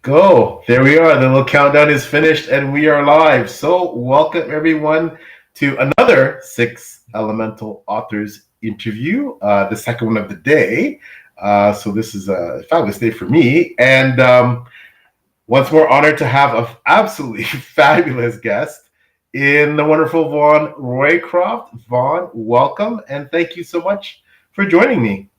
Go. There we are. The little countdown is finished and we are live. So, welcome everyone to another Six Elemental Authors interview, the second one of the day. So, this is a fabulous day for me. And once more, honored to have an absolutely fabulous guest in the wonderful Vaughn ROYCROFT. Vaughn, welcome and thank you so much for joining me.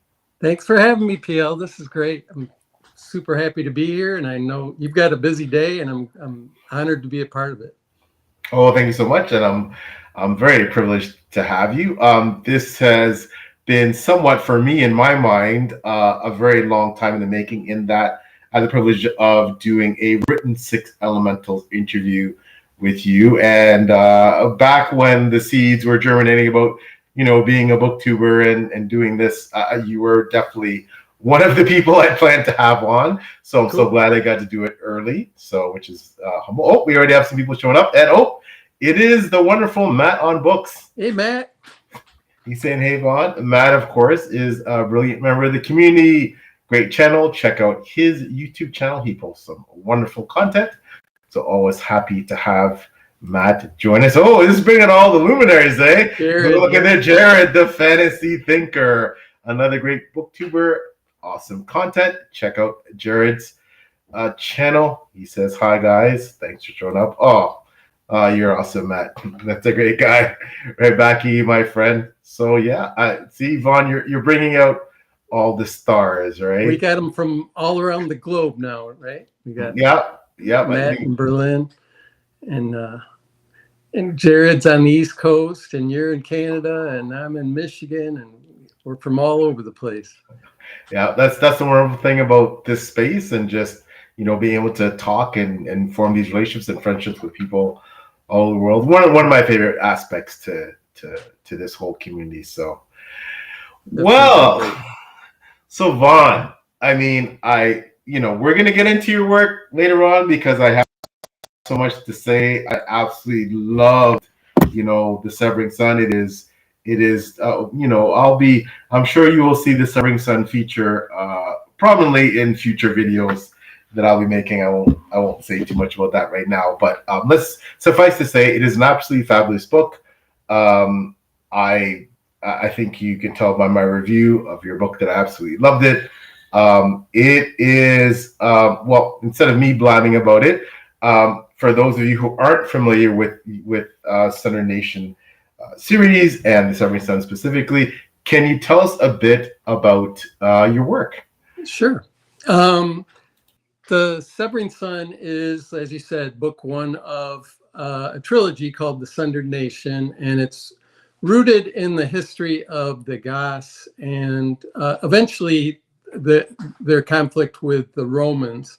Thanks for having me, PL. This is great. I'm super happy to be here, and I know you've got a busy day, and I'm honored to be a part of it. Oh, thank you so much, and I'm very privileged to have you. This has been somewhat for me, in my mind, a very long time in the making. In that, I had the privilege of doing a written Six Elementals interview with you, and back when the seeds were germinating about being a booktuber and doing this, you were definitely one of the people I planned to have on. So I'm so glad I got to do it early. So, which is humble. Oh, we already have some people showing up. And it is the wonderful Matt on Books. Hey, Matt. He's saying, hey, Vaughn. Matt, of course, is a brilliant member of the community. Great channel. Check out his YouTube channel. He posts some wonderful content. So always happy to have Matt join us. Oh, this is bringing all the luminaries, eh? Jared, look at there, Jared, the fantasy thinker. Another great booktuber. Awesome content. Check out Jared's channel. He says, hi, guys. Thanks for showing up. Oh, you're awesome, Matt. That's a great guy. Right back at you, my friend. So, yeah. See, Vaughn, you're bringing out all the stars, right? We got them from all around the globe now, right? We got Matt in Berlin, and Jared's on the East Coast, and you're in Canada, and I'm in Michigan, and we're from all over the place. Yeah, that's the wonderful thing about this space, and just being able to talk and form these relationships and friendships with people all over the world. One of my favorite aspects to this whole community. So, so Vaughn, I mean, we're gonna get into your work later on because I have so much to say. I absolutely loved, The Severing Sun. It is, I'm sure you will see the Severing Sun feature prominently in future videos that I'll be making. I won't say too much about that right now, but let's suffice to say, it is an absolutely fabulous book. I think you can tell by my review of your book that I absolutely loved it. It is, instead of me blabbing about it, for those of you who aren't familiar with Sundered Nation series and the Severing Sun specifically, can you tell us a bit about your work? Sure. The Severing Sun is, as you said, book one of a trilogy called The Sundered Nation, and it's rooted in the history of the Goths and eventually their conflict with the Romans.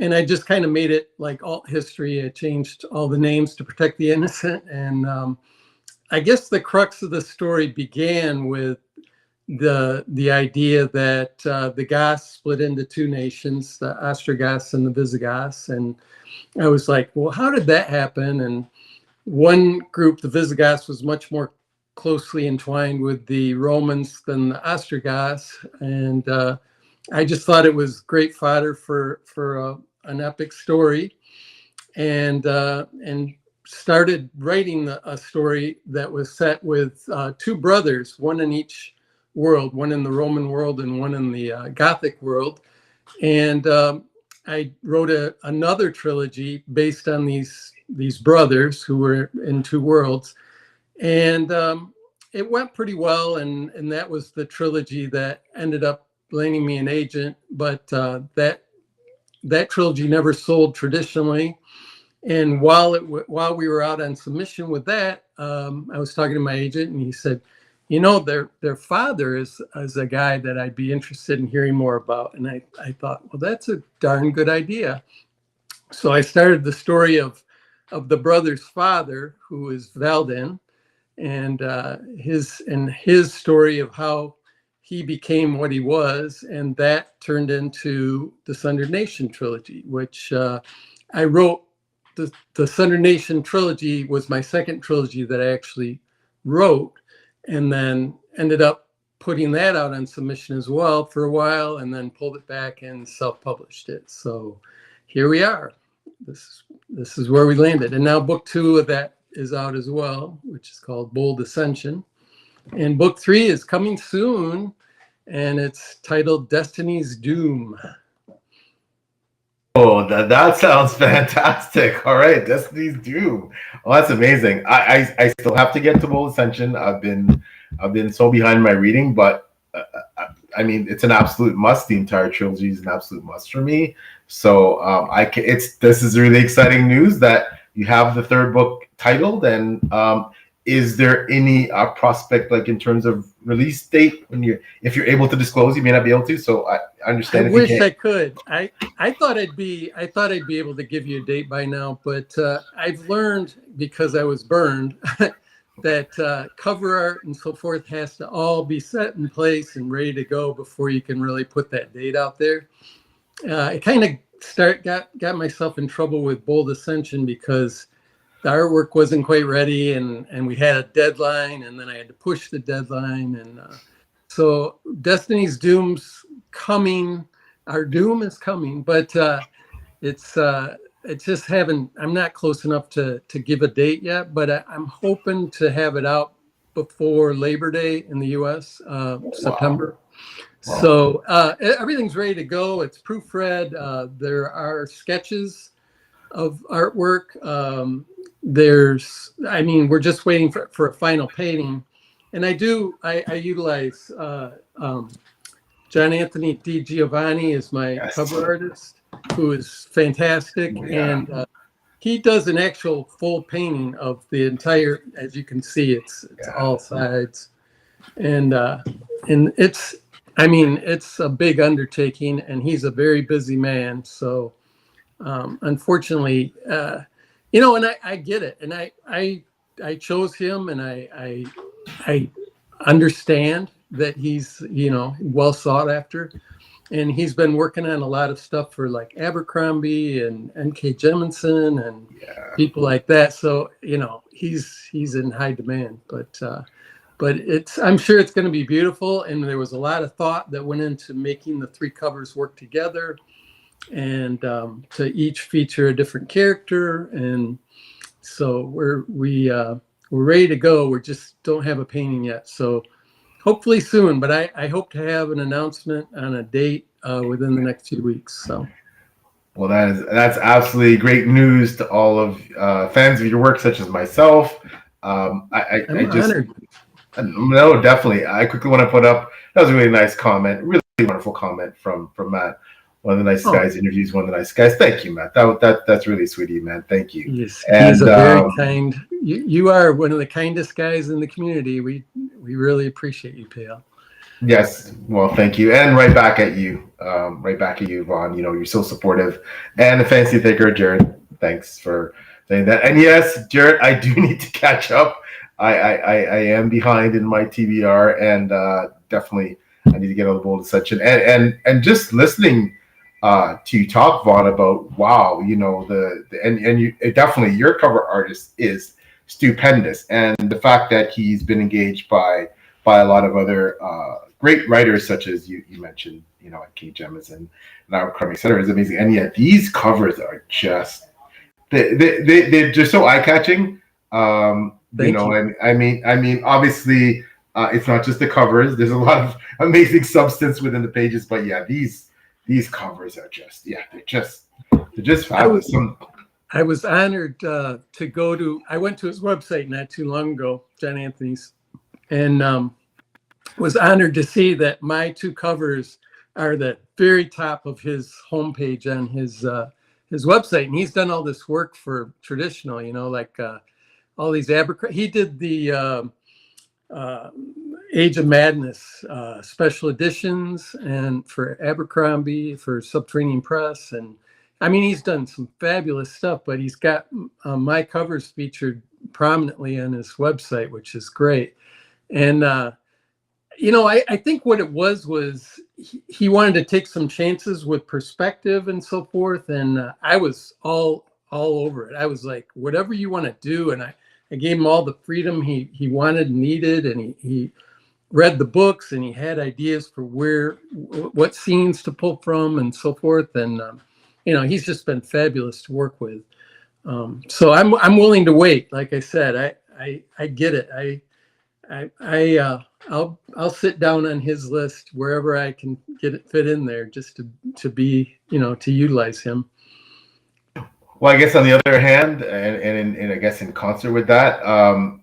And I just kind of made it like alt history. I changed all the names to protect the innocent. And I guess the crux of the story began with the idea that the Goths split into two nations, the Ostrogoths and the Visigoths. And I was like, well, how did that happen? And one group, the Visigoths, was much more closely entwined with the Romans than the Ostrogoths. And I just thought it was great fodder for an epic story, and started writing a story that was set with two brothers, one in each world, one in the Roman world and one in the Gothic world. And I wrote another trilogy based on these brothers who were in two worlds. And it went pretty well, and that was the trilogy that ended up landing me an agent. But that trilogy never sold traditionally. And while we were out on submission with that, I was talking to my agent, and he said, their father is a guy that I'd be interested in hearing more about. And I thought, well, that's a darn good idea. So I started the story of the brother's father, who is Vaughn, and his story of how he became what he was, and that turned into the Sundered Nation trilogy, which I wrote. The Sundered Nation trilogy was my second trilogy that I actually wrote, and then ended up putting that out on submission as well for a while, and then pulled it back and self-published it. So here we are. This is where we landed. And now book 2 of that is out as well, which is called Bold Ascension. And book 3 is coming soon, and it's titled Destiny's Doom. Oh, that sounds fantastic. All right, Destiny's Doom. Oh, that's amazing. I still have to get to Bold Ascension. I've been so behind my reading, but I mean, it's an absolute must. The entire trilogy is an absolute must for me. So this is really exciting news that you have the 3rd book titled. And is there any prospect, like in terms of release date, if you're able to disclose? You may not be able to. So I understand. I wish I could. I thought I'd be able to give you a date by now, but I've learned, because I was burned, that cover art and so forth has to all be set in place and ready to go before you can really put that date out there. I kind of got myself in trouble with Bold Ascension because the artwork wasn't quite ready, and we had a deadline, and then I had to push the deadline, and so Destiny's Doom's coming. Our Doom is coming, but it's just I'm not close enough to give a date yet, but I'm hoping to have it out before Labor Day in the US, September. Wow. So everything's ready to go. It's proofread. There are sketches of artwork. We're just waiting for a final painting. And I utilize John Anthony Di Giovanni is my cover artist, who is fantastic. Yeah. And he does an actual full painting of the entire, as you can see, it's all sides. And it's a big undertaking, and he's a very busy man. So unfortunately, and I get it. And I chose him, and I understand that he's, well sought after, and he's been working on a lot of stuff for like Abercrombie and N.K. Jemisin and people like that. So, he's in high demand, but I'm sure it's going to be beautiful. And there was a lot of thought that went into making the 3 covers work together, and to each feature a different character. And so we're ready to go. We just don't have a painting yet. So hopefully soon, but I hope to have an announcement on a date within the next few weeks. So, well, that's absolutely great news to all of fans of your work, such as myself. I'm honored. No, definitely. I quickly want to put up, that was a really nice comment, really wonderful comment from Matt. One of the nice guys interviews one of the nice guys. Thank you, Matt. That's really sweet of you, man. Thank you. Yes, he's a very kind. You are one of the kindest guys in the community. We really appreciate you, pal. Yes. Well, thank you, and right back at you, Vaughn. You're so supportive, and the fancy thinker, Jared. Thanks for saying that. And yes, Jared, I do need to catch up. I am behind in my TBR, and definitely I need to get on the Bold Ascension. And just listening to you talk, Vaughn, about definitely your cover artist is stupendous, and the fact that he's been engaged by a lot of other great writers, such as you mentioned, K. Jemisin and Abercrombie, etc., is amazing. And yet these covers are just they're just so eye-catching. And I mean, obviously, it's not just the covers. There's a lot of amazing substance within the pages, but these covers are just they're just fabulous. I was honored to go to. I went to his website not too long ago, John Anthony's, and was honored to see that my 2 covers are the very top of his homepage on his website. And he's done all this work for traditional, like all these Abercrombie. He did the Age of Madness special editions, and for Abercrombie, for Subterranean Press. And I mean, he's done some fabulous stuff, but he's got my covers featured prominently on his website, which is great. And I think what it was he wanted to take some chances with perspective and so forth, and I was all over it. I was like, whatever you want to do, and I gave him all the freedom he wanted and needed, and he read the books, and he had ideas for what scenes to pull from and so forth. And he's just been fabulous to work with. So I'm willing to wait. Like I said, I get it. I'll sit down on his list wherever I can get it fit in there, just to be, to utilize him. Well, I guess on the other hand, and I guess in concert with that,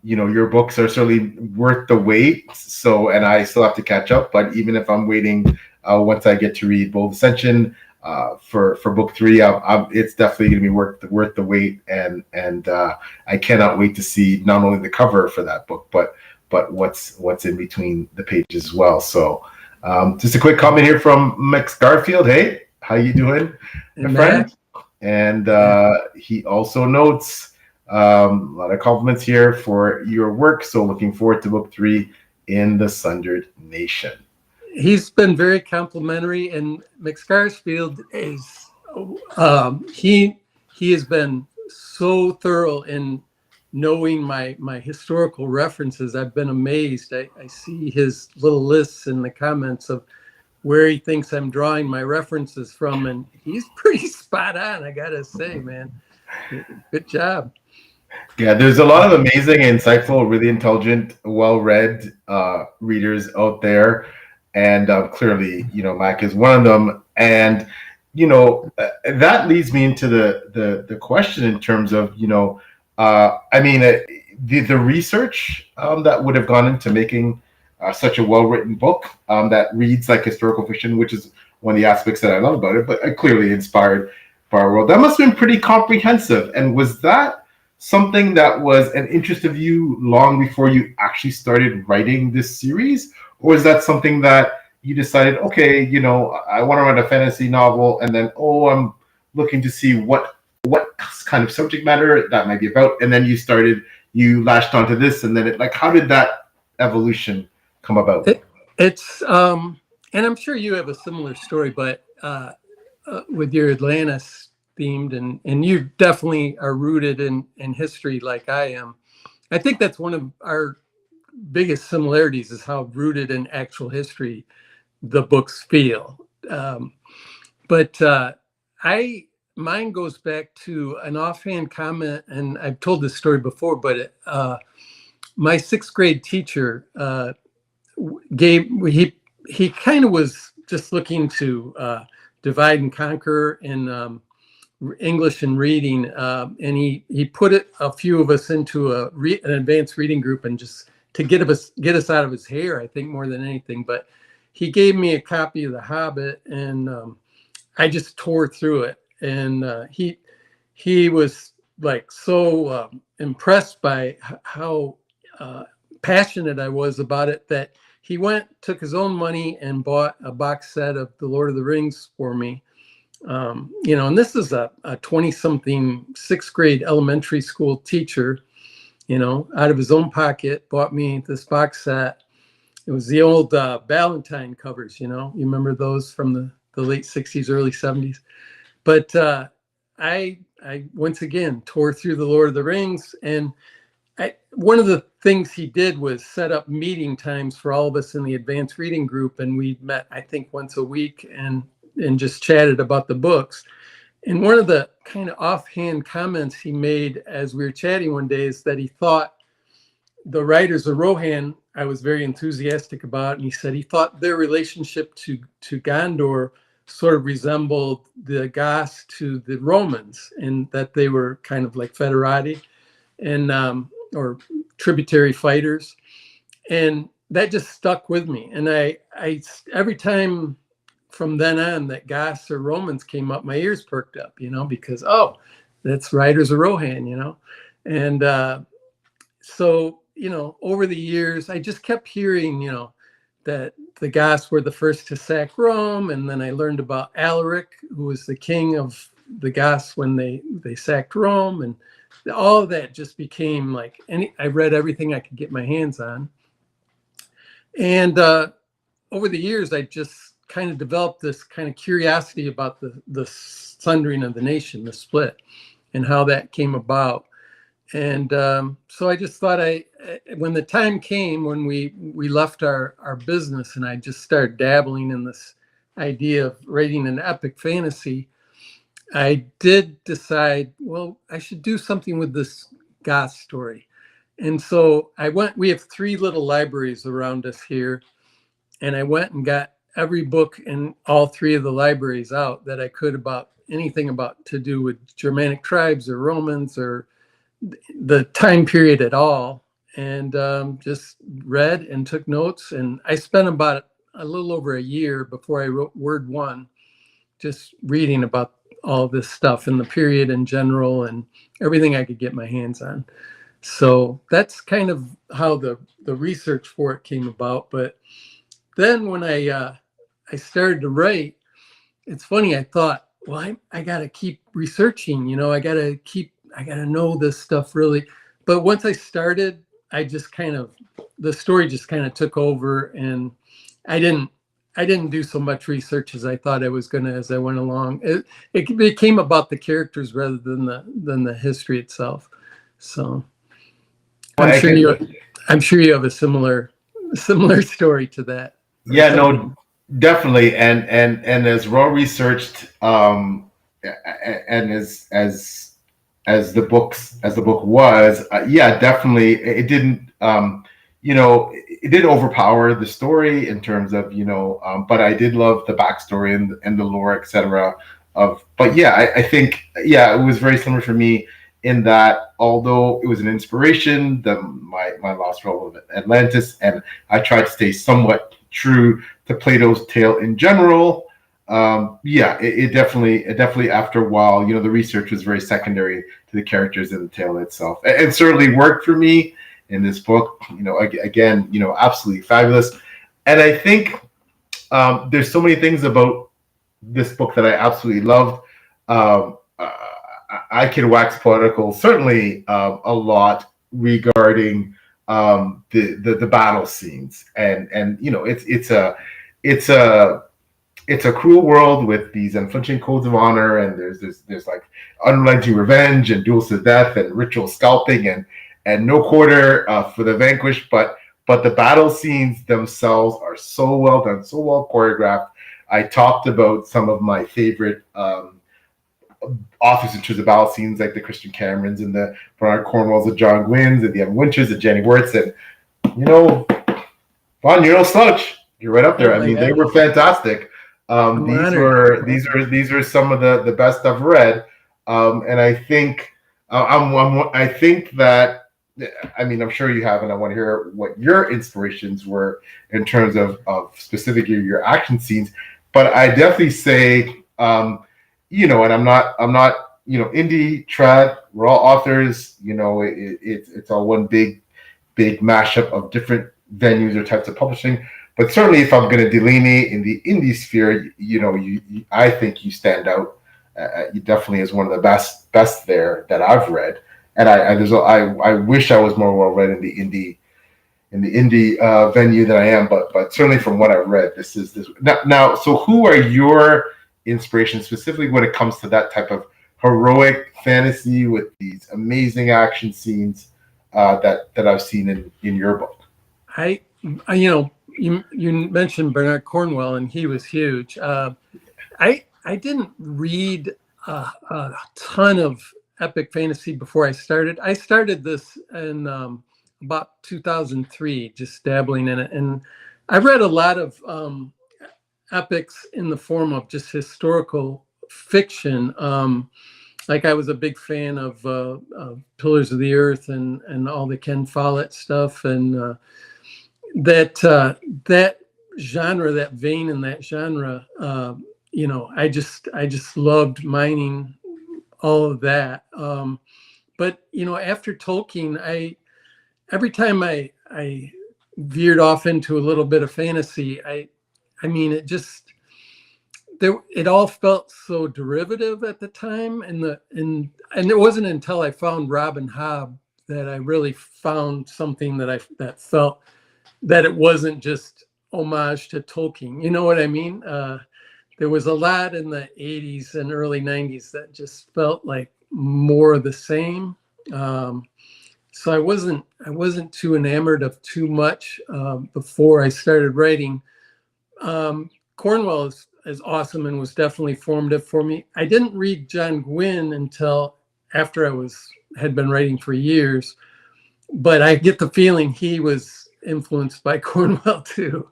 your books are certainly worth the wait. So, and I still have to catch up. But even if I'm waiting, once I get to read Bold Ascension for book 3, it's definitely going to be worth the wait. And I cannot wait to see not only the cover for that book, but what's in between the pages as well. So, just a quick comment here from Max Garfield. Hey, how you doing, my friend? And he also notes a lot of compliments here for your work. So looking forward to book 3 in the Sundered Nation. He's been very complimentary, and McScarsfield is he has been so thorough in knowing my historical references. I've been amazed. I see his little lists in the comments of where he thinks I'm drawing my references from, and he's pretty spot on, I gotta say, man. Good job. Yeah, there's a lot of amazing, insightful, really intelligent, well-read readers out there, and clearly, Mac is one of them. And that leads me into the question in terms of the research that would have gone into making such a well-written book that reads like historical fiction, which is one of the aspects that I love about it, but clearly inspired by our world. That must have been pretty comprehensive. And was that something that was an interest of you long before you actually started writing this series? Or is that something that you decided, okay, I want to write a fantasy novel, and then, I'm looking to see what kind of subject matter that might be about, and then you latched onto this, and then how did that evolution come about? It's and I'm sure you have a similar story, but with your Atlantis themed, and you definitely are rooted in history like I am. I think that's one of our biggest similarities, is how rooted in actual history the books feel. But mine goes back to an offhand comment, and I've told this story before, but my 6th grade teacher he kind of was just looking to divide and conquer in English and reading, and he put a few of us into an advanced reading group, and just to get us out of his hair, I think, more than anything. But he gave me a copy of The Hobbit, and I just tore through it, and he was like so impressed by how passionate I was about it, that he took his own money and bought a box set of The Lord of the Rings for me. And this is a 20-something 6th grade elementary school teacher, out of his own pocket, bought me this box set. It was the old Ballantine covers, you remember those from the late 60s, early 70s. But I once again tore through The Lord of the Rings, and one of the things he did was set up meeting times for all of us in the advanced reading group, and we met, I think, once a week and just chatted about the books. And one of the kind of offhand comments he made as we were chatting one day is that he thought the writers of Rohan, I was very enthusiastic about, and he said he thought their relationship to Gondor sort of resembled the Goths to the Romans, and that they were kind of like federati and or tributary fighters. And that just stuck with me. And I every time from then on that Goths or Romans came up, my ears perked up, because, that's Riders of Rohan, And so, over the years, I just kept hearing, that the Goths were the first to sack Rome. And then I learned about Alaric, who was the king of the Goths when they sacked Rome. And all of that just became like, I read everything I could get my hands on. And over the years, I just kind of developed this kind of curiosity about the sundering of the nation, the split, and how that came about. And so I just thought when the time came, when we left our business, and I just started dabbling in this idea of writing an epic fantasy, I did decide, well, I should do something with this goth story. And so we have three little libraries around us here. And I went and got every book in all three of the libraries out that I could about anything about to do with Germanic tribes or Romans or the time period at all. And just read and took notes. And I spent about a little over a year before I wrote Word One, just reading about all this stuff and the period in general and everything I could get my hands on. So that's kind of how the research for it came about. But then when I started to write, it's funny, I thought, well, I got to keep researching, I got to know this stuff really. But once I started, the story just kind of took over, and I didn't do so much research as I thought I was going to as I went along. It became about the characters rather than the history itself. So Well, I'm sure you have a similar story to that. Yeah, no, definitely, and as well researched, and as the book was, yeah, definitely, it didn't, it did overpower the story in terms of, but I did love the backstory and the lore, etc. But yeah, I think, yeah, it was very similar for me in that although it was an inspiration, my lost role of Atlantis, and I tried to stay somewhat true to Plato's tale in general. Yeah, it definitely after a while, the research was very secondary to the characters in the tale itself. It certainly worked for me in this book. Again, absolutely fabulous. And I think there's so many things about this book that I absolutely loved. I can wax poetical, certainly a lot regarding the battle scenes, and it's a cruel world with these unflinching codes of honor, and there's like unrelenting revenge and duels to death and ritual scalping and no quarter for the vanquished, but the battle scenes themselves are so well done, so well choreographed. I talked about some of my favorite authors in terms of battle scenes, like the Christian Camerons and the Bernard Cornwells, the John Gwynns, and the Evan Winters, the Jenny Wirtz, and Vaughn, you're no slouch. You're right up there. I mean, they were fantastic. These are some of the best I've read, and I think I think that, I mean, I'm sure you have, and I want to hear what your inspirations were in terms of specifically your action scenes. But I definitely say, and I'm not, indie trad. We're all authors. It's all one big mashup of different venues or types of publishing. But certainly, if I'm going to delineate in the indie sphere, I think you stand out. You definitely is one of the best there that I've read. And I wish I was more well read in the indie venue than I am. But certainly from what I've read, this now. So who are your inspirations specifically when it comes to that type of heroic fantasy with these amazing action scenes that I've seen in your book? You mentioned Bernard Cornwell, and he was huge. I didn't read a ton of epic fantasy before I started. I started this in about 2003, just dabbling in it, and I read a lot of epics in the form of just historical fiction. Like I was a big fan of Pillars of the Earth and all the Ken Follett stuff, and that genre, that vein in that genre, I just loved mining all of that. But after Tolkien, every time I veered off into a little bit of fantasy, I mean, it all felt so derivative at the time, and it wasn't until I found Robin Hobb that I really found something that felt that it wasn't just homage to Tolkien. You know what I mean? There was a lot in the 80s and early 90s that just felt like more of the same. So I wasn't too enamored of too much before I started writing. Cornwell as awesome and was definitely formative for me. I didn't read John Gwynne until after I had been writing for years, but I get the feeling he was influenced by Cornwell too.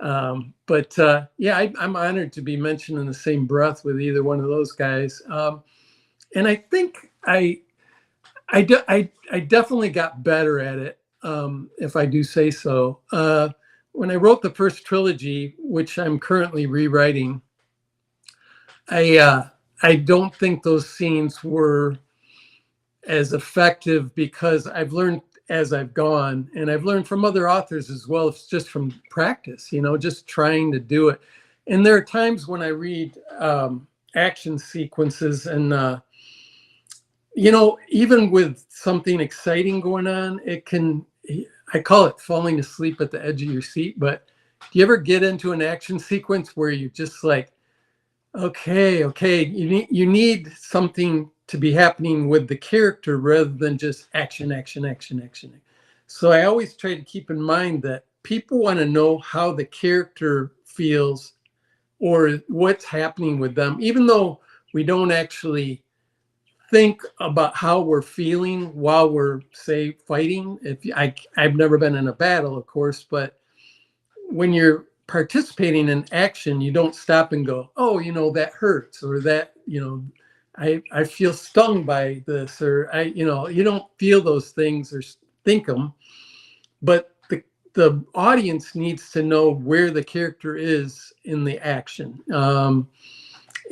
Yeah, I'm honored to be mentioned in the same breath with either one of those guys. And I think I definitely got better at it, if I do say so. When I wrote the first trilogy, which I'm currently rewriting, I don't think those scenes were as effective because I've learned as I've gone, and I've learned from other authors as well. It's just from practice, just trying to do it. And there are times when I read action sequences and, even with something exciting going on, I call it falling asleep at the edge of your seat. But do you ever get into an action sequence where you're just like, okay, you need something to be happening with the character rather than just action. So I always try to keep in mind that people want to know how the character feels or what's happening with them, even though we don't actually think about how we're feeling while we're, say, fighting. I've never been in a battle, of course, but when you're participating in action, you don't stop and go, oh, that hurts, or that, I feel stung by this, or you don't feel those things or think them, but the audience needs to know where the character is in the action,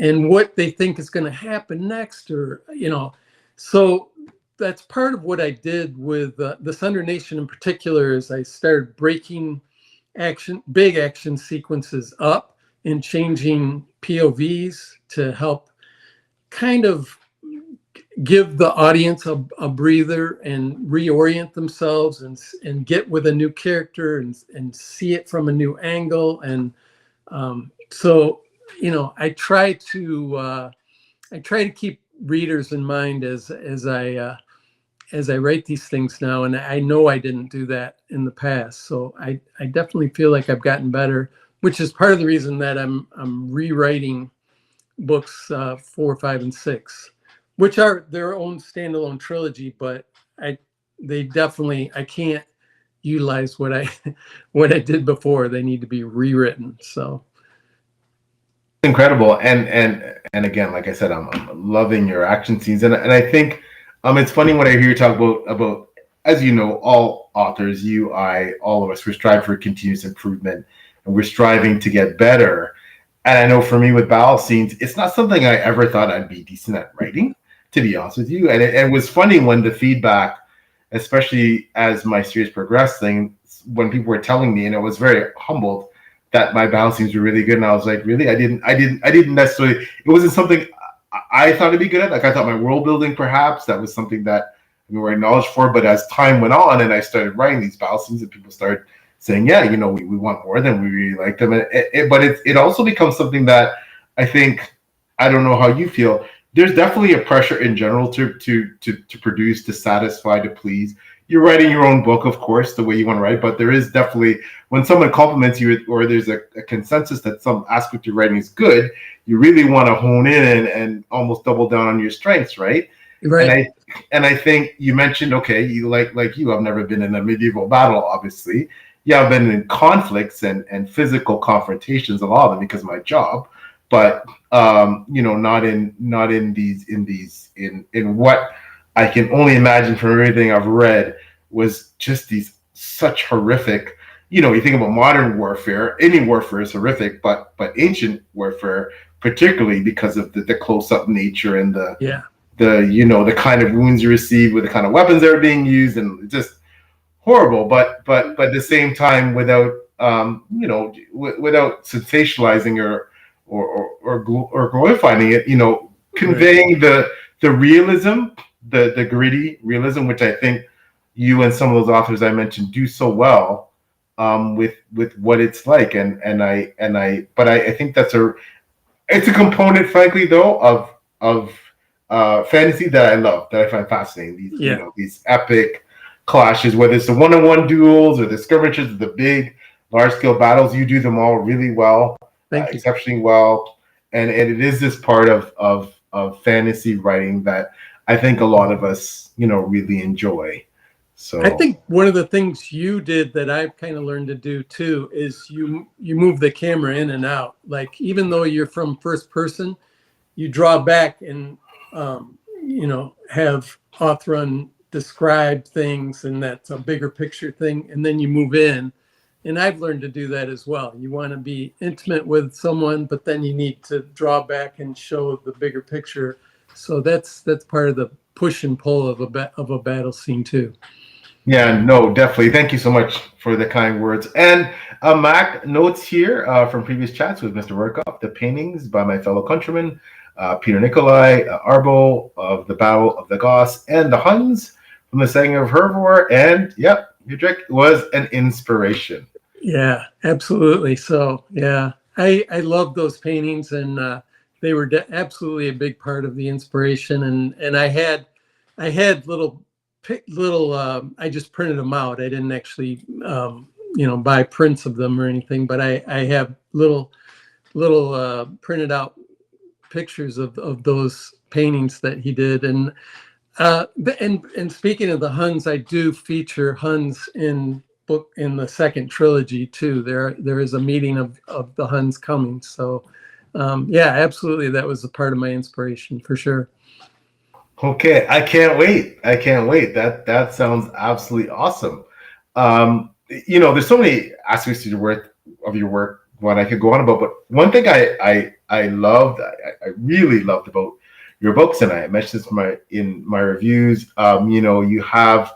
and what they think is going to happen next, or so that's part of what I did with the Sundered Nation in particular. Is I started breaking big action sequences up and changing POVs to help kind of give the audience a breather and reorient themselves and get with a new character and see it from a new angle. And so I try to keep readers in mind as I write these things now, and I know I didn't do that in the past. So I definitely feel like I've gotten better, which is part of the reason that I'm rewriting books 4, 5, and 6, which are their own standalone trilogy. But I can't utilize what I did before. They need to be rewritten. So incredible. And again, like I said, I'm loving your action scenes, and I think it's funny when I hear you talk about, as you know, all authors, you, I, all of us, we're striving for continuous improvement, and we're striving to get better. And I know for me with battle scenes, it's not something I ever thought I'd be decent at writing, to be honest with you. And it was funny when the feedback, especially as my series progressed, when people were telling me, and I was very humbled that my battle scenes were really good. And I was like, really? I didn't necessarily, it wasn't something I thought I'd be good at. Like, I thought my world building, perhaps, that was something that we were acknowledged for. But as time went on and I started writing these battle scenes, and people started saying, yeah, we want more, than we really like them. But it also becomes something that I think, I don't know how you feel, there's definitely a pressure in general to produce, to satisfy, to please. You're writing your own book, of course, the way you want to write, but there is definitely, when someone compliments you, or there's a consensus that some aspect of your writing is good, you really want to hone in and almost double down on your strengths, right? Right. And I think you mentioned, okay, you like you, I've never been in a medieval battle, obviously. Yeah, I've been in conflicts and physical confrontations, a lot of them because of my job, but not in what I can only imagine from everything I've read was just these such horrific, you think about modern warfare, any warfare is horrific, but ancient warfare, particularly because of the close-up nature and the kind of wounds you receive with the kind of weapons that are being used, and just horrible, but at the same time, without without sensationalizing or glorifying it, conveying the realism, the gritty realism, which I think you and some of those authors I mentioned do so well, with what it's like, but I think it's a component, frankly, though, of fantasy that I love, that I find fascinating. These epic clashes, whether it's the one-on-one duels or the skirmishes, the big large-scale battles, you do them all really well. Thank you. exceptionally well, and it is this part of fantasy writing that I think a lot of us, really enjoy. I So think one of the things you did that I've kind of learned to do too is you move the camera in and out. Like even though you're from first person, you draw back and have Hawthorne describe things, and that's a bigger picture thing, and then you move in. And I've learned to do that as well. You want to be intimate with someone, but then you need to draw back and show the bigger picture. So that's part of the push and pull of a battle scene too. yeah, no, definitely. Thank you so much for the kind words. And Mac notes here from previous chats with Mr. Roycroft, the paintings by my fellow countrymen, Peter Nicolai, Arbo of the Battle of the Goss, and the Huns from the Saying of Hervor. And yep, Udrick was an inspiration. Yeah, absolutely. So yeah, I love those paintings, and they were absolutely a big part of the inspiration. And I had little I just printed them out. I didn't actually buy prints of them or anything, but I have little printed out pictures of those paintings that he did. And speaking of the Huns, I do feature Huns in the second trilogy too. There is a meeting of the Huns coming. So yeah, absolutely, that was a part of my inspiration for sure. Okay, I can't wait. I can't wait. That sounds absolutely awesome. There's so many aspects to your work, what I could go on about, but one thing I loved, I really loved about your books, and I mentioned this in my reviews. You have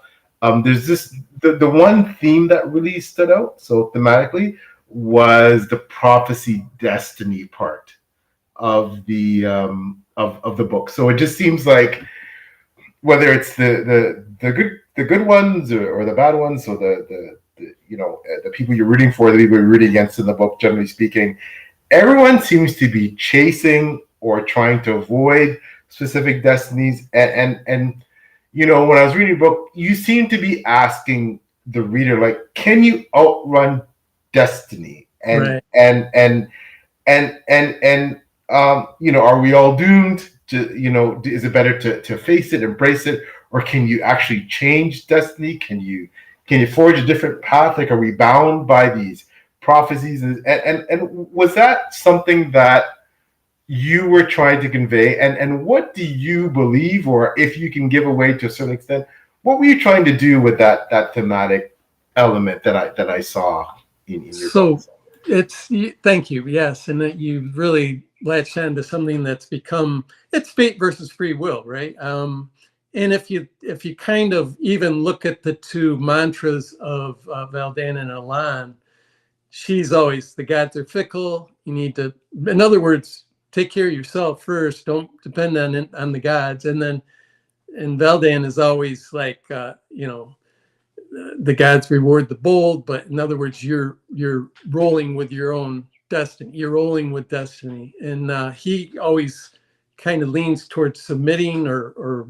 there's the one theme that really stood out so thematically was the prophecy destiny part of the book. So it just seems like whether it's the good ones or the bad ones, or the people you're rooting for, the people you're rooting against in the book, generally speaking, everyone seems to be chasing or trying to avoid specific destinies. And when I was reading your book, you seem to be asking the reader, like, can you outrun destiny? And Right. Are we all doomed to, is it better to face it, embrace it, or can you actually change destiny? Can you forge a different path? Like, are we bound by these prophecies? And was that something that you were trying to convey? And what do you believe, or if you can give away to a certain extent, what were you trying to do with that thematic element that I saw in your So thank you. Yes. And that you really latched on to something that's it's fate versus free will, right? And if you kind of even look at the two mantras of Valdan and Alan, she's always, the gods are fickle. You need to, in other words, take care of yourself first. Don't depend on the gods. And Valdan is always like, the gods reward the bold, but in other words, you're rolling with your own destiny. You're rolling with destiny, and he always kind of leans towards submitting or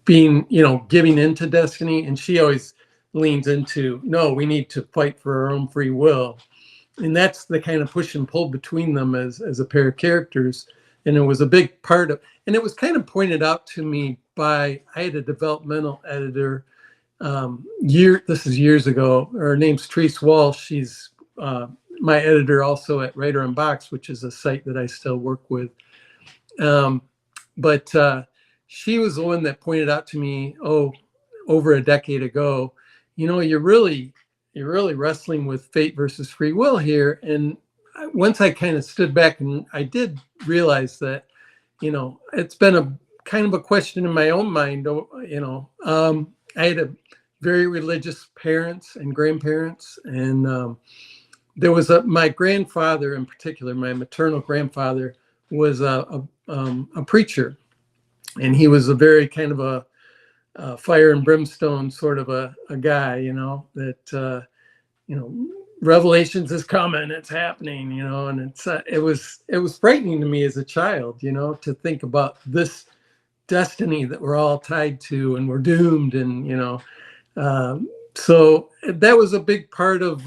being, giving into destiny, and she always leans into, no, we need to fight for our own free will. And that's the kind of push and pull between them as a pair of characters. And it was a big part of, and it was kind of pointed out to me I had a developmental editor. This is years ago. Her name's Therese Walsh. She's my editor also at Writer on Box, which is a site that I still work with. But she was the one that pointed out to me, over a decade ago, you're really wrestling with fate versus free will here. And once I kind of stood back, and I did realize that, it's been a kind of a question in my own mind. I had a very religious parents and grandparents, and there was my grandfather in particular, my maternal grandfather, was a preacher, and he was a very kind of a fire and brimstone sort of a guy, that Revelations is coming, it's happening, and it was frightening to me as a child, to think about this destiny that we're all tied to, and we're doomed, and so that was a big part of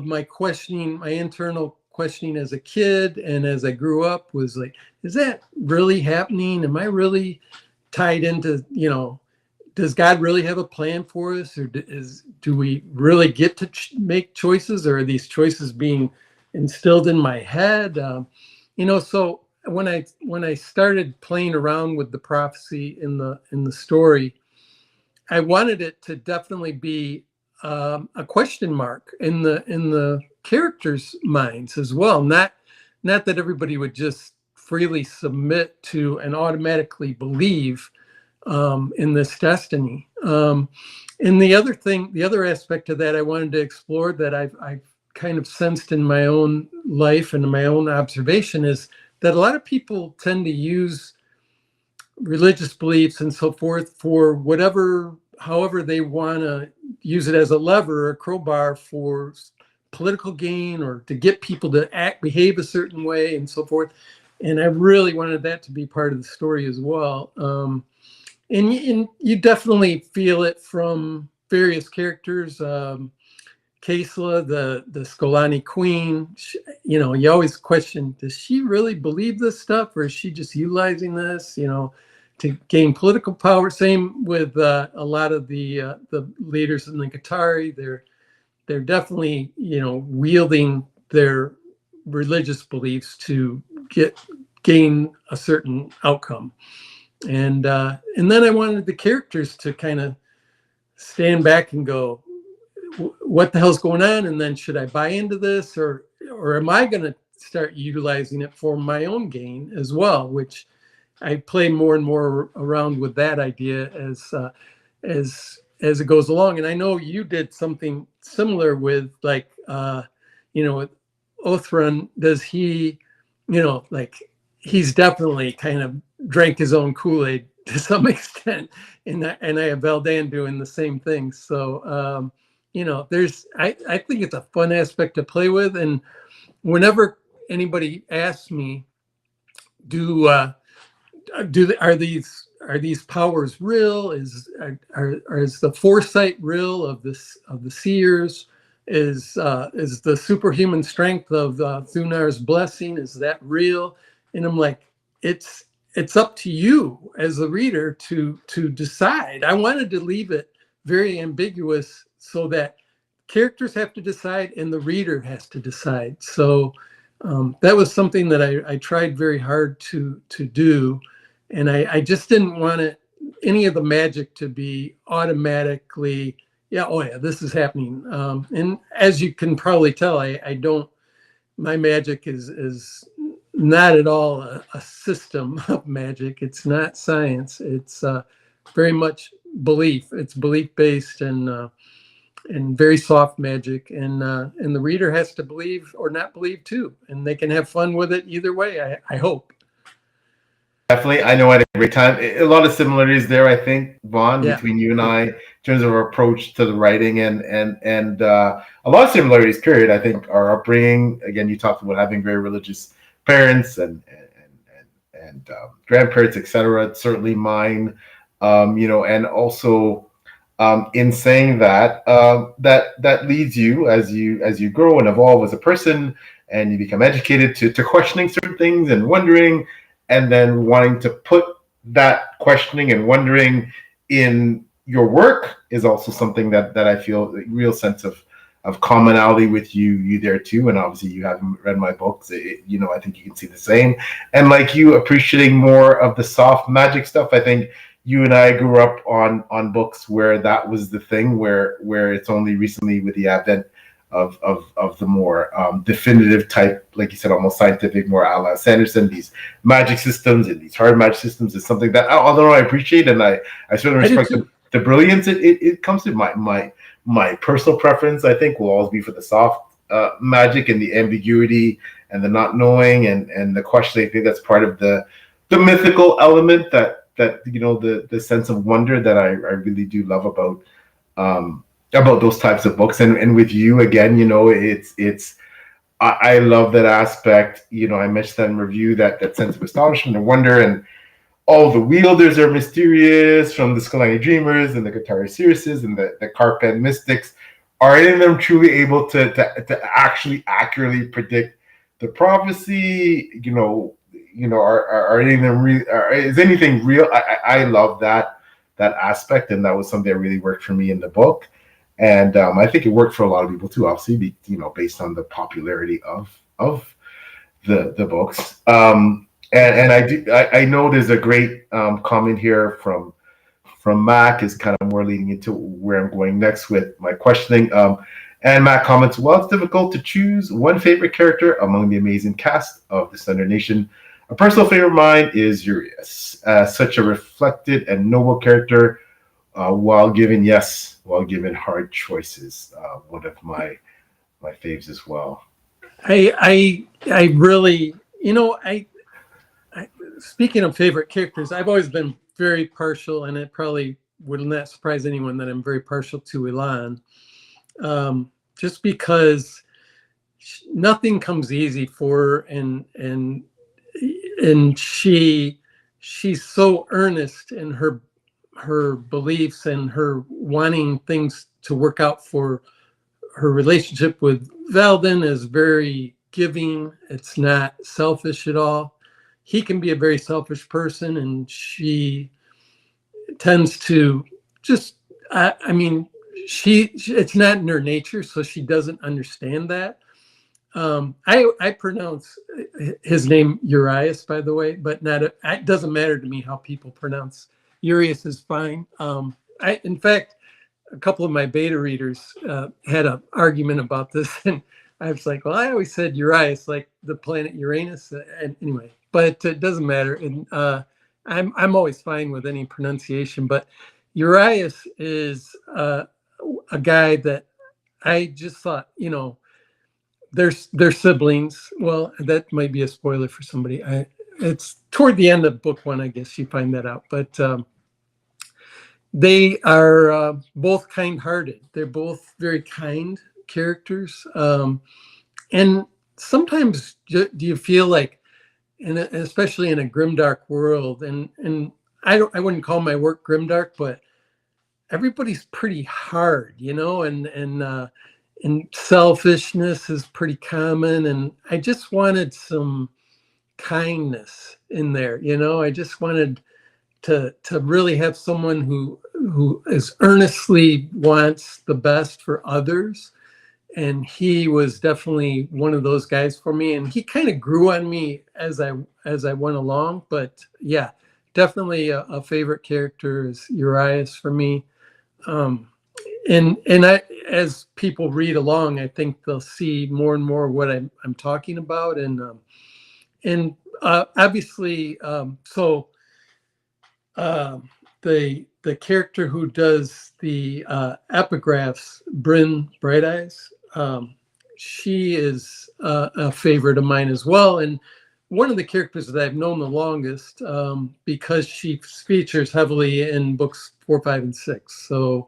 my questioning, my internal questioning as a kid and as I grew up was like, is that really happening? Am I really tied into, does God really have a plan for us, or do we really get to make choices, or are these choices being instilled in my head? So when I started playing around with the prophecy in the story, I wanted it to definitely be a question mark in the characters' minds as well. Not that everybody would just freely submit to and automatically believe in this destiny. And the other aspect of that I wanted to explore that I've kind of sensed in my own life and in my own observation is that a lot of people tend to use religious beliefs and so forth for however they want to use it as a lever or a crowbar for political gain or to get people to behave a certain way and so forth. And I really wanted that to be part of the story as well. And you definitely feel it from various characters. Kaesla, the Skolani queen, you always question, does she really believe this stuff, or is she just utilizing this, to gain political power? Same with a lot of the leaders in the Qatari. They're definitely, wielding their religious beliefs to gain a certain outcome. And then I wanted the characters to kind of stand back and go, what the hell's going on? And then should I buy into this, or am I going to start utilizing it for my own gain as well? Which I play more and more around with that idea as it goes along. And I know you did something similar with with Othran. Does he, he's definitely kind of drank his own Kool-Aid to some extent, and I have Valdan doing the same thing. So I think it's a fun aspect to play with. And whenever anybody asks me, are these powers real? Is the foresight real of the seers? Is the superhuman strength of Thunar's blessing, is that real? And I'm like, it's up to you as the reader to decide. I wanted to leave it very ambiguous so that characters have to decide and the reader has to decide. So that was something that I tried very hard to do. And I just didn't want any of the magic to be automatically, this is happening. And as you can probably tell, my magic is not at all a system of magic. It's not science. It's very much belief. It's belief-based and very soft magic. And the reader has to believe or not believe too. And they can have fun with it either way, I hope. Definitely. I know I had a great time. A lot of similarities there, I think, Vaughn, between you and I, in terms of our approach to the writing and a lot of similarities, period. I think our upbringing, again, you talked about having very religious parents and grandparents, etc. Certainly mine, and also in saying that, that leads you as you grow and evolve as a person and you become educated to questioning certain things and wondering, and then wanting to put that questioning and wondering in your work is also something that I feel a real sense of commonality with you there too. And obviously you haven't read my books, I think you can see the same. And like you appreciating more of the soft magic stuff, I think you and I grew up on books where that was the thing, where it's only recently with the advent of the more definitive type, like you said, almost scientific, more a la Sanderson, these magic systems and these hard magic systems is something that, although I appreciate and I certainly respect the brilliance, it comes to my personal preference, I think, will always be for the soft magic and the ambiguity and the not knowing and the questioning. I think that's part of the mythical element that the sense of wonder that I really do love about those types of books. And with you, again, I love that aspect. I mentioned that in review, that sense of astonishment and wonder, and all the wielders are mysterious, from the Skolani dreamers and the Qatari seeresses and the Karpan mystics, are any of them truly able to actually accurately predict the prophecy? Are any of them real? Is anything real? I love that aspect, and that was something that really worked for me in the book. And I think it worked for a lot of people too, obviously, based on the popularity of the books. And I know there's a great comment here from Mac, is kind of more leading into where I'm going next with my questioning. And Mac comments, well, it's difficult to choose one favorite character among the amazing cast of The Sundered Nation. A personal favorite of mine is Urias, such a reflected and noble character, while given hard choices. One of my faves as well. I really, speaking of favorite characters, I've always been very partial, and it probably would not surprise anyone that I'm very partial to Elan, just because nothing comes easy for her, and she's so earnest in her beliefs and her wanting things to work out for her relationship with Vaughn is very giving. It's not selfish at all. He can be a very selfish person, and she tends to just, it's not in her nature, so she doesn't understand that. I pronounce his name Urias, by the way, but it doesn't matter to me how people pronounce. Urias is fine. In fact, a couple of my beta readers had an argument about this, and I was like, well, I always said Urias, like the planet Uranus. And anyway, but it doesn't matter. And I'm always fine with any pronunciation. But Urias is a guy that I just thought, they're siblings. Well, that might be a spoiler for somebody. It's toward the end of book one, I guess you find that out. But they are both kind-hearted. They're both very kind characters. And sometimes do you feel like, and especially in a grimdark world, and I wouldn't call my work grimdark, but everybody's pretty hard, and selfishness is pretty common. And I just wanted some kindness in there. I just wanted to really have someone who is earnestly wants the best for others. And he was definitely one of those guys for me. And he kind of grew on me as I went along. But yeah, definitely a favorite character is Urias for me. And as people read along, I think they'll see more and more what I'm talking about. And obviously, the character who does the epigraphs, Bryn Bright Eyes, she is a favorite of mine as well. And one of the characters that I've known the longest, because she features heavily in books 4, 5, and 6. So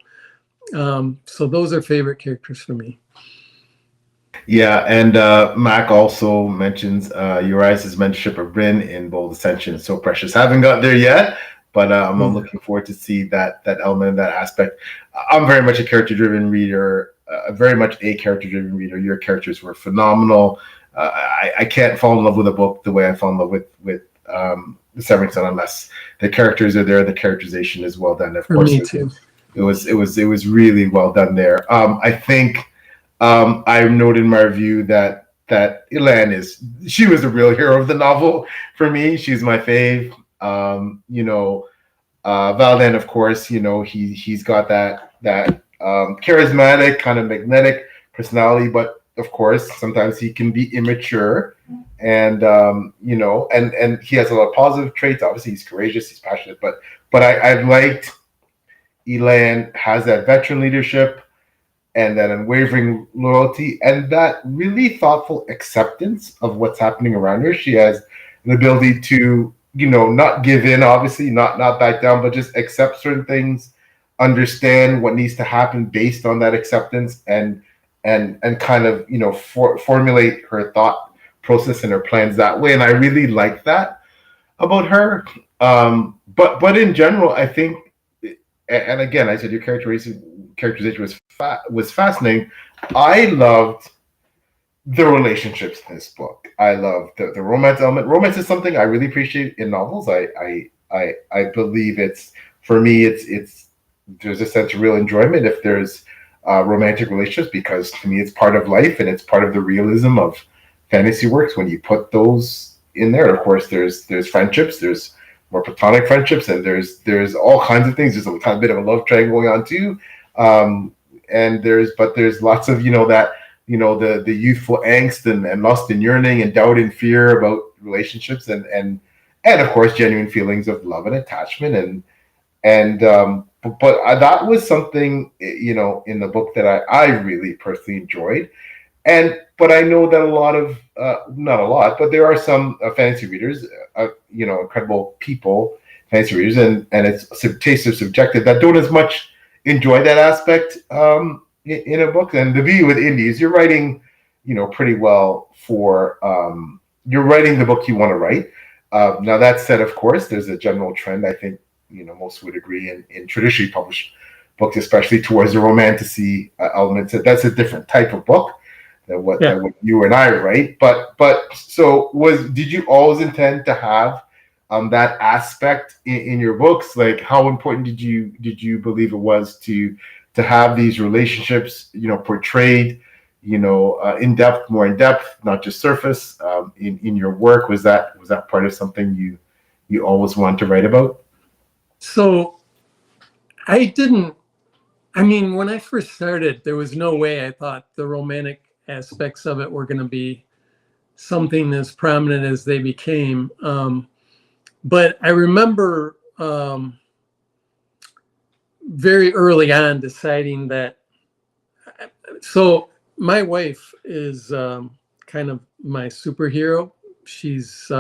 those are favorite characters for me. Yeah, and Mac also mentions Urias' mentorship of Bryn in Bold Ascension is so precious. Haven't got there yet, but I'm looking forward to see that element, that aspect. I'm very much a character-driven reader, very much a character-driven reader. Your characters were phenomenal. I can't fall in love with a book the way I fall in love with The Severing Son unless the characters are there, the characterization is well done. Of course, me too. It was really well done there. I think I noted in my review that Elan she was the real hero of the novel for me. She's my fave. Vaughn, of course, he's got that charismatic, kind of magnetic personality, but of course, sometimes he can be immature, and and he has a lot of positive traits. Obviously, he's courageous, he's passionate, but I've liked Elan has that veteran leadership and that unwavering loyalty and that really thoughtful acceptance of what's happening around her. She has an ability to, not give in, obviously, not back down, but just accept certain things, understand what needs to happen based on that acceptance, and kind of, formulate her thought process and her plans that way. And I really like that about her. But in general, I think and again, I said your characterization was fascinating. I loved the relationships in this book. I love the romance element. Romance is something I really appreciate in novels. I believe it's, for me, it's there's a sense of real enjoyment if there's romantic relationships, because to me it's part of life and it's part of the realism of fantasy works when you put those in there. Of course, there's friendships, there's more platonic friendships, and there's all kinds of things. There's a kind of bit of a love triangle going on too, and there's lots of that the youthful angst and lust and yearning and doubt and fear about relationships, and of course genuine feelings of love and attachment, but that was something in the book that I really personally enjoyed. But I know that a lot of not a lot, but there are some fantasy readers, incredible people, fantasy readers, and it's a taste of subjective, that don't as much enjoy that aspect in a book. And the beauty with Indie is you're writing, pretty well for you're writing the book you want to write. Now that said, of course, there's a general trend, I think, most would agree, in traditionally published books, especially towards the romantasy elements. That's a different type of book than what you and I write. But so did you always intend to have that aspect in your books? Like, how important did you believe it was to have these relationships, portrayed, more in depth, not just surface, in your work? Was that part of something you always wanted to write about? So when I first started, there was no way I thought the romantic aspects of it were going to be something as prominent as they became. But I remember very early on deciding that. So my wife is kind of my superhero. She's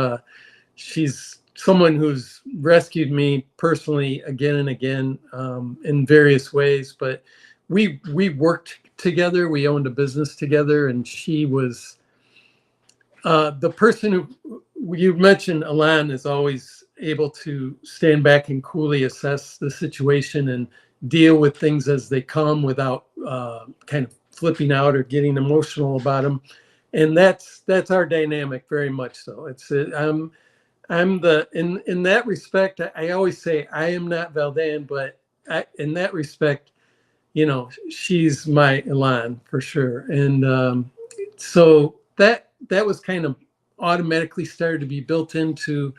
someone who's rescued me personally again and again in various ways. But we worked together. We owned a business together, and she was the person who you mentioned. Alan is always able to stand back and coolly assess the situation and deal with things as they come without kind of flipping out or getting emotional about them. And that's our dynamic, very much so. It's I'm in that respect. I always say I am not Valdan, but in that respect, she's my Elan for sure. And so that was kind of automatically started to be built into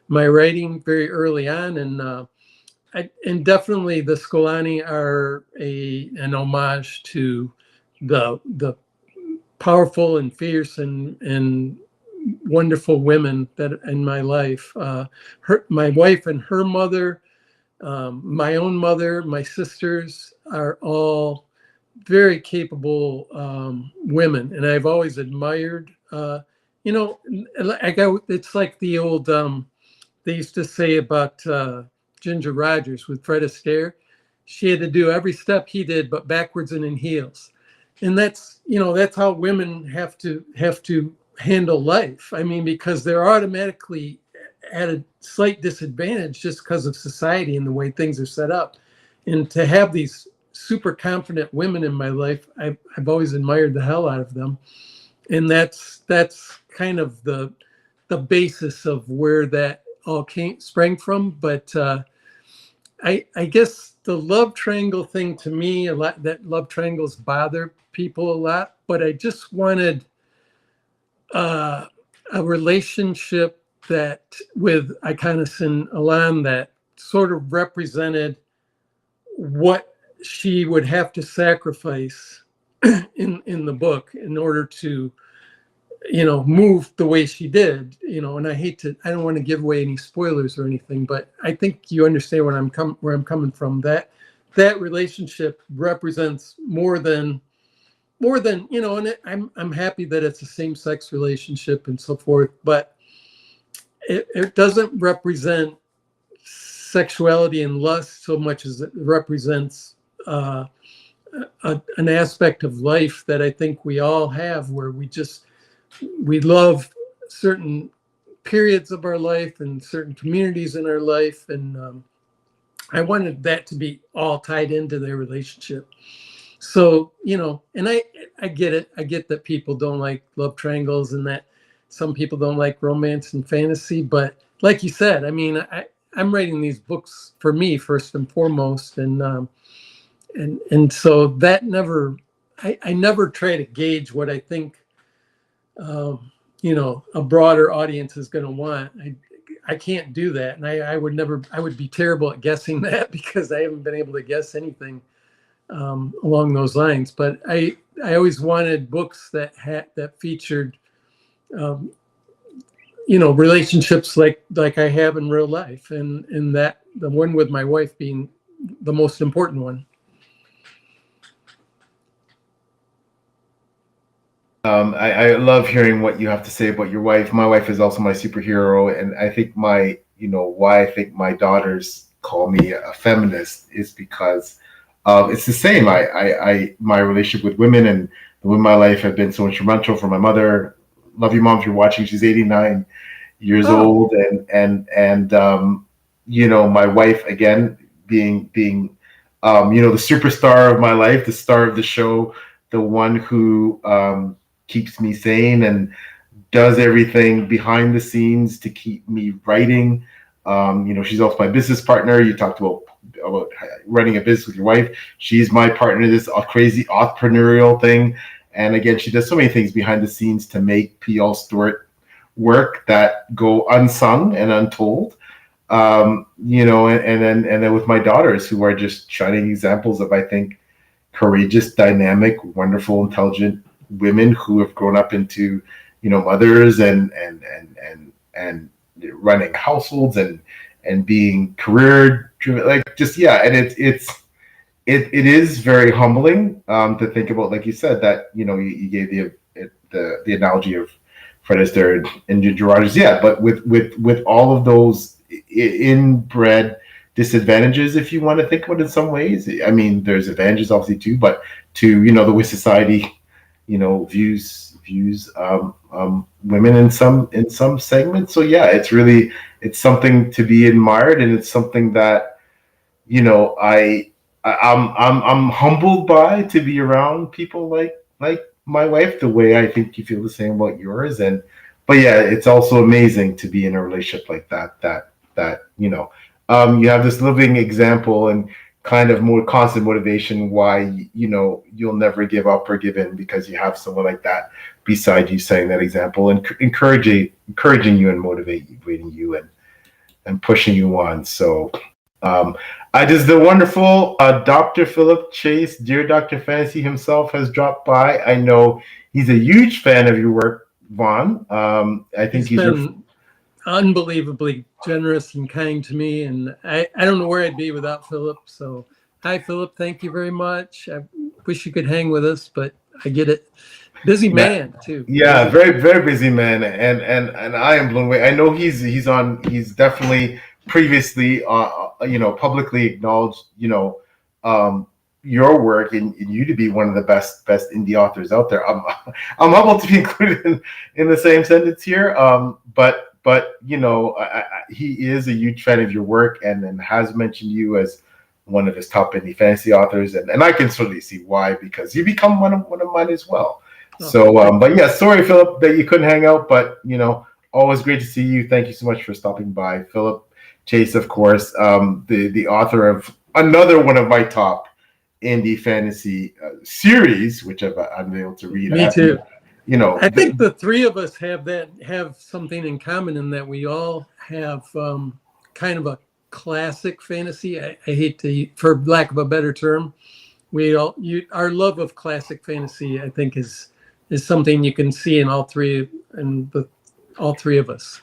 my writing very early on. And definitely the Scolani are an homage to the powerful and fierce and wonderful women that in my life. My wife and her mother, my own mother, my sisters are all very capable women, and I've always admired. It's like the old they used to say about Ginger Rogers with Fred Astaire. She had to do every step he did, but backwards and in heels. And that's how women have to handle life. I mean, because they're automatically at a slight disadvantage just because of society and the way things are set up. And to have these super confident women in my life, I've always admired the hell out of them. And that's kind of the basis of where that all sprang from. But I guess the love triangle thing, to me, a lot, that love triangles bother people a lot, but I just wanted a relationship that with Iconis and Alan that sort of represented what she would have to sacrifice in the book in order to move the way she did, and I don't want to give away any spoilers or anything, but I think you understand where I'm coming from. That relationship represents more than and I'm happy that it's a same-sex relationship and so forth, but it doesn't represent sexuality and lust so much as it represents an aspect of life that I think we all have, where we love certain periods of our life and certain communities in our life. And I wanted that to be all tied into their relationship. So, and I get it. I get that people don't like love triangles and that some people don't like romance and fantasy. But like you said, I mean, I'm writing these books for me first and foremost. And so that I never try to gauge what I think, a broader audience is going to want. I can't do that. And I would be terrible at guessing that because I haven't been able to guess anything along those lines. But I always wanted books that featured, relationships like I have in real life, and that the one with my wife being the most important one. I love hearing what you have to say about your wife. My wife is also my superhero, and I think why I think my daughters call me a feminist is because it's the same. My relationship with women and the women in my life have been so instrumental for my mother. Love you, Mom, if you're watching. She's 89 years old, and my wife again being the superstar of my life, the star of the show, the one who keeps me sane and does everything behind the scenes to keep me writing. She's also my business partner. You talked about running a business with your wife. She's my partner in this crazy entrepreneurial thing. And again, she does so many things behind the scenes to make P.L. Stewart work that go unsung and untold. And then with my daughters, who are just shining examples of, I think, courageous, dynamic, wonderful, intelligent women who have grown up into, mothers and running households and being career driven, and it is very humbling to think about, like you said, that you gave the analogy of Fred Astaire and Ginger Rogers, but with all of those inbred disadvantages, if you want to think about it in some ways. I mean, there's advantages obviously too, but to the way society views women in some segments. So it's something to be admired, and it's something that I'm humbled by, to be around people like my wife, the way I think you feel the same about yours. But it's also amazing to be in a relationship like that you have this living example and kind of more constant motivation why you'll never give up or give in, because you have someone like that beside you setting that example and encouraging you and motivating you and pushing you on. So the wonderful Dr. Philip Chase, Dear Dr. Fantasy himself, has dropped by. I know he's a huge fan of your work, Vaughn. I think he's been unbelievably generous and kind to me, and I don't know where I'd be without Philip. So hi, Philip, thank you very much. I wish you could hang with us, but I get it. Busy man too. Yeah, very, very busy man, and I am blown away. I know he's definitely previously publicly acknowledged your work and you to be one of the best indie authors out there. I'm humbled to be included in the same sentence here. But he is a huge fan of your work and has mentioned you as one of his top indie fantasy authors, and I can certainly see why, because you become one of mine as well. So, but yeah, sorry, Philip, that you couldn't hang out, but always great to see you. Thank you so much for stopping by. Philip Chase, of course, the author of another one of my top indie fantasy series, which I've been able to read. Me too. I think the three of us have something in common in that we all have kind of a classic fantasy. I hate to, for lack of a better term, our love of classic fantasy, I think, is something you can see in all three of us.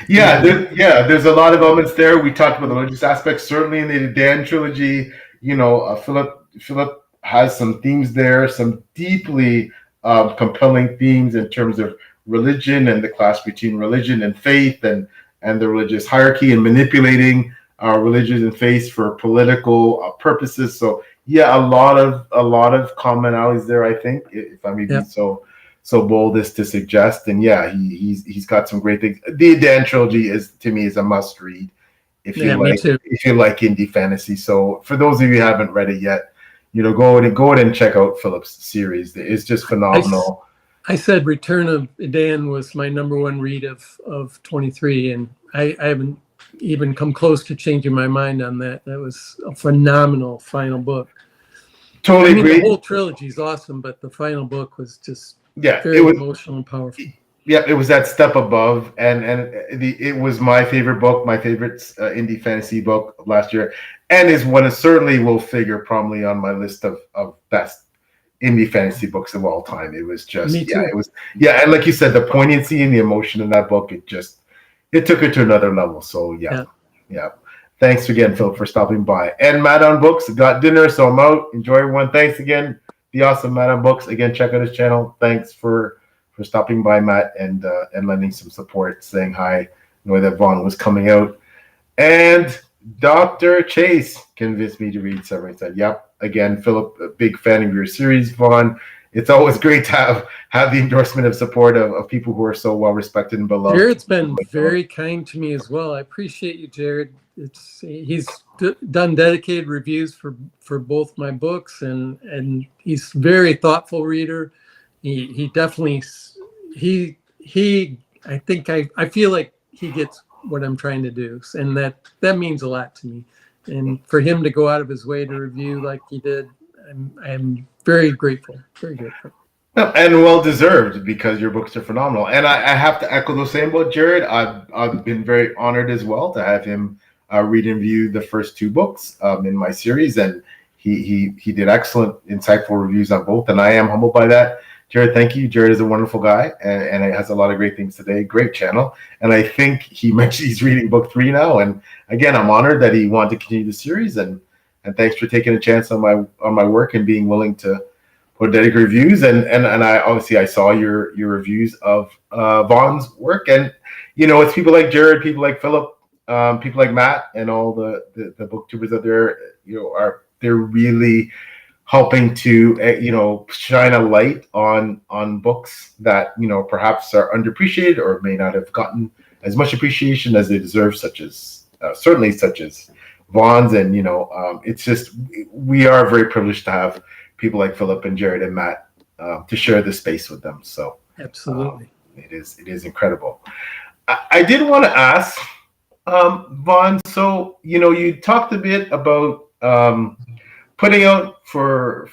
There's a lot of elements there. We talked about the religious aspects, certainly in the Dan trilogy. Philip has some themes there, some deeply compelling themes in terms of religion and the clash between religion and faith, and the religious hierarchy, and manipulating religion and faith for political purposes. So a lot of commonalities there, I think, if I may be so bold as to suggest. And he's got some great things. The Dan trilogy is, to me, is a must read if Yeah, you me like too. indie fantasy. So for those of you who haven't read it yet, go ahead and check out Philip's series. It's just phenomenal. I said Return of Dan was my #1 read of 23, and I haven't even come close to changing my mind on that. That was a phenomenal final book. Totally agree. The whole trilogy is awesome, but the final book was just very emotional and powerful. Yeah, it was that step above, and it was my favorite book, my favorite indie fantasy book of last year, and is one that certainly will figure prominently on my list of best indie fantasy books of all time. It was just and like you said, the poignancy and the emotion in that book, it took it to another level. So yeah. Thanks again, Philip, for stopping by. And Matt on Books got dinner, so I'm out. Enjoy, everyone. Thanks again. The awesome Matt on Books. Again, check out his channel. Thanks for stopping by, Matt, and lending some support, saying hi, knowing that Vaughn was coming out. And Dr. Chase convinced me to read Severing Side. Yep. Again, Philip, a big fan of your series, Vaughn. It's always great to have the endorsement of support of people who are so well respected and beloved. Jared's been very kind to me as well. I appreciate you, Jared. He's done dedicated reviews for both my books, and he's a very thoughtful reader. He definitely I think I feel like he gets what I'm trying to do, and that means a lot to me. And for him to go out of his way to review like he did, I'm very grateful. Very grateful. And well deserved, because your books are phenomenal. And I have to echo the same about Jared. I've been very honored as well to have him read and review the first 2 books in my series, and he did excellent, insightful reviews on both, and I am humbled by that. Jared, thank you. Jared is a wonderful guy, and he has a lot of great things today. Great channel, and I think he mentioned he's reading book 3 now. And again, I'm honored that he wanted to continue the series, and thanks for taking a chance on my work and being willing to put dedicated reviews. And I obviously I saw your reviews of Vaughn's work, and it's people like Jared, people like Philip, people like Matt, and all the booktubers out there. They're really helping to shine a light on books that perhaps are underappreciated or may not have gotten as much appreciation as they deserve, such as Vaughn's. And it's just, we are very privileged to have people like Philip and Jared and Matt to share this space with them. So absolutely, it is incredible. I did want to ask Vaughn, so you talked a bit about putting out for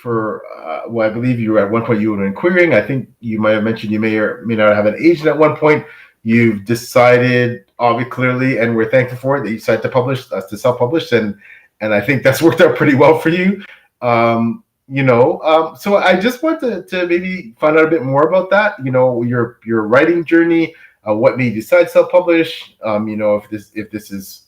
I believe you were at one point you were querying. I think you might have mentioned you may or may not have an agent at one point. You've decided, obviously, clearly, and we're thankful for it, that you decided to self-publish, and I think that's worked out pretty well for you. So I just want to maybe find out a bit more about that. Your writing journey, what made you decide to self-publish. If this is,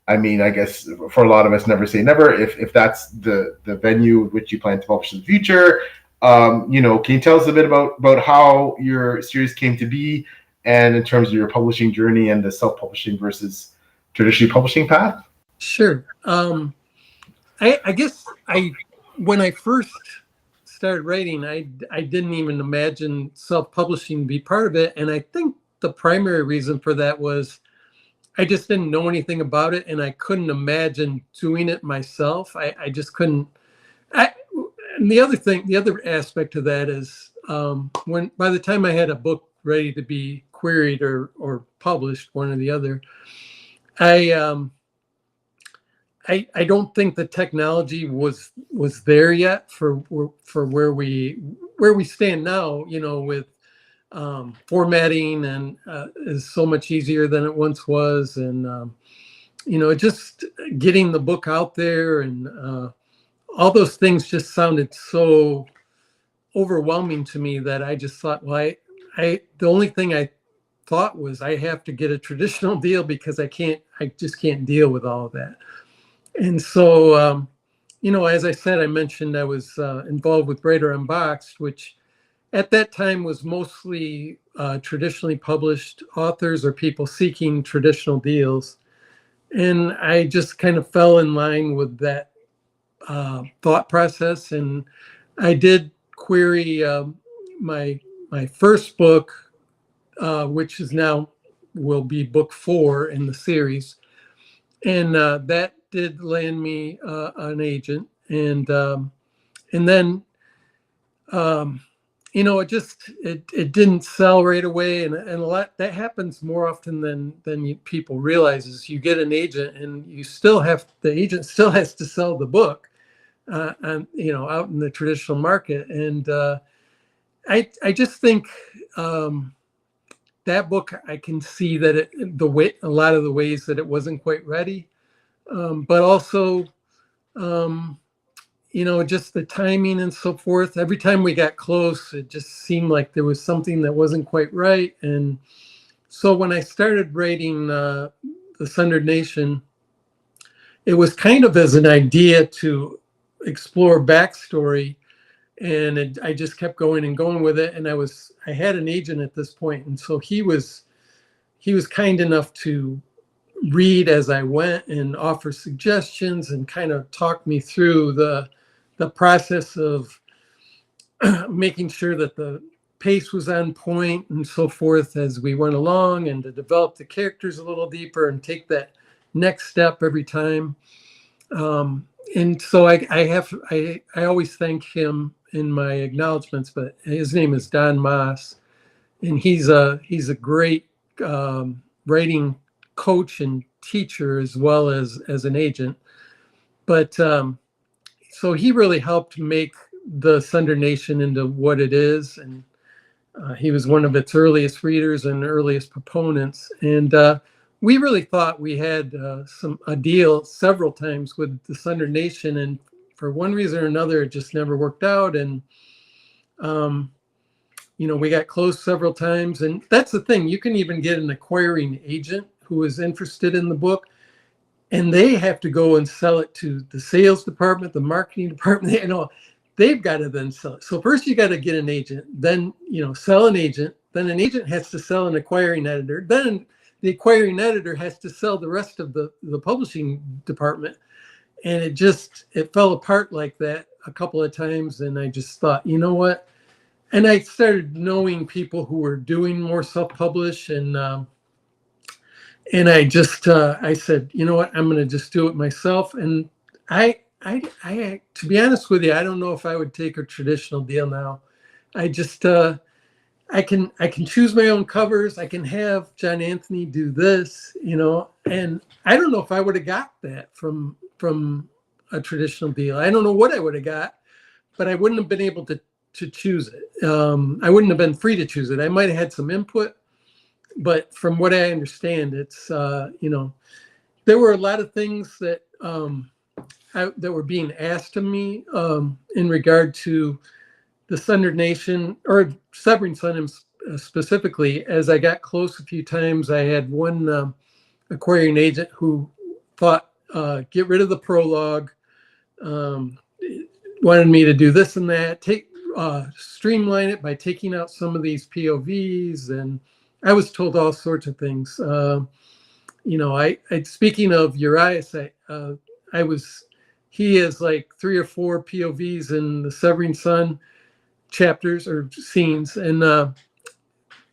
I guess for a lot of us, never say never. If that's the venue which you plan to publish in the future, can you tell us a bit about how your series came to be, and in terms of your publishing journey and the self-publishing versus traditional publishing path? Sure. I guess when I first started writing, I didn't even imagine self-publishing to be part of it, and I think the primary reason for that was I just didn't know anything about it, and I couldn't imagine doing it myself. I just couldn't. And the other aspect of that is by the time I had a book ready to be queried or published, one or the other, I don't think the technology was there yet for where we stand now. With formatting and is so much easier than it once was, and just getting the book out there, and all those things just sounded so overwhelming to me that I just thought, well, the only thing I thought was I have to get a traditional deal, because I just can't deal with all of that. And so as I said, I mentioned I was involved with Writer Unboxed, which at that time was mostly traditionally published authors or people seeking traditional deals. And I just kind of fell in line with that thought process. And I did query my first book, which is now will be book 4 in the series. that did land me an agent, and then it didn't sell right away, and a lot that happens more often than people realize. Is you get an agent and the agent still has to sell the book, and out in the traditional market, and I just think that book, I can see that a lot of the ways that it wasn't quite ready, but also just the timing and so forth. Every time we got close, it just seemed like there was something that wasn't quite right. And so when I started writing The Sundered Nation, it was kind of as an idea to explore backstory. And I just kept going and going with it. And I had an agent at this point. And so he was kind enough to read as I went and offer suggestions and kind of talk me through the process of making sure that the pace was on point and so forth as we went along, and to develop the characters a little deeper and take that next step every time. And so I always thank him in my acknowledgments, but his name is Don Moss, and he's a great writing coach and teacher as well as an agent. But so he really helped make The Sundered Nation into what it is, and he was one of its earliest readers and earliest proponents. And we really thought we had a deal several times with The Sundered Nation, and for one reason or another, it just never worked out. And we got close several times, and that's the thing. You can even get an acquiring agent who is interested in the book, and they have to go and sell it to the sales department, the marketing department. They've got to then sell it. So first you got to get an agent, then sell an agent, then an agent has to sell an acquiring editor, then the acquiring editor has to sell the rest of the publishing department. And it fell apart like that a couple of times. And I just thought, you know what? And I started knowing people who were doing more self-publish, and I said, you know what, I'm going to just do it myself. And I, to be honest with you, I don't know if I would take a traditional deal now. I just, I can choose my own covers. I can have John Anthony do this, and I don't know if I would have got that from a traditional deal. I don't know what I would have got, but I wouldn't have been able to choose it. I wouldn't have been free to choose it. I might have had some input, but from what I understand, it's, there were a lot of things that that were being asked of me in regard to The Sundered Nation, or Severing Sun specifically. As I got close a few times, I had one acquiring agent who thought, get rid of the prologue, wanted me to do this and that, streamline it by taking out some of these POVs, and I was told all sorts of things. Speaking of Urias, he has like 3 or 4 POVs in the Severing Sun chapters or scenes, and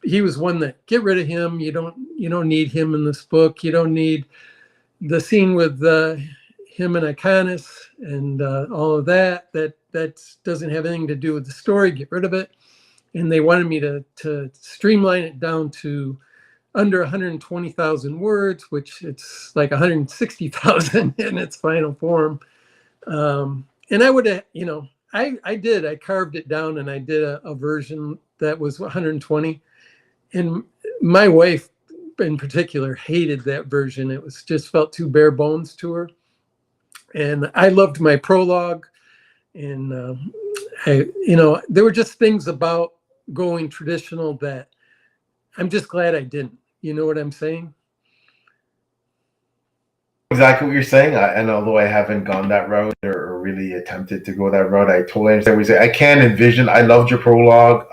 he was one that, get rid of him. You don't need him in this book. You don't need the scene with him and Iconis and all of that. That doesn't have anything to do with the story. Get rid of it. And they wanted me to streamline it down to under 120,000 words, which it's like 160,000 in its final form. And I would have, I carved it down, and I did a version that was 120. And my wife in particular hated that version. It was just felt too bare bones to her. And I loved my prologue. And, there were just things about going traditional that I'm just glad I didn't. You know what I'm saying? Exactly what you're saying. And although I haven't gone that route or really attempted to go that route, I totally understand what you're saying. I can't envision. I loved your prologue.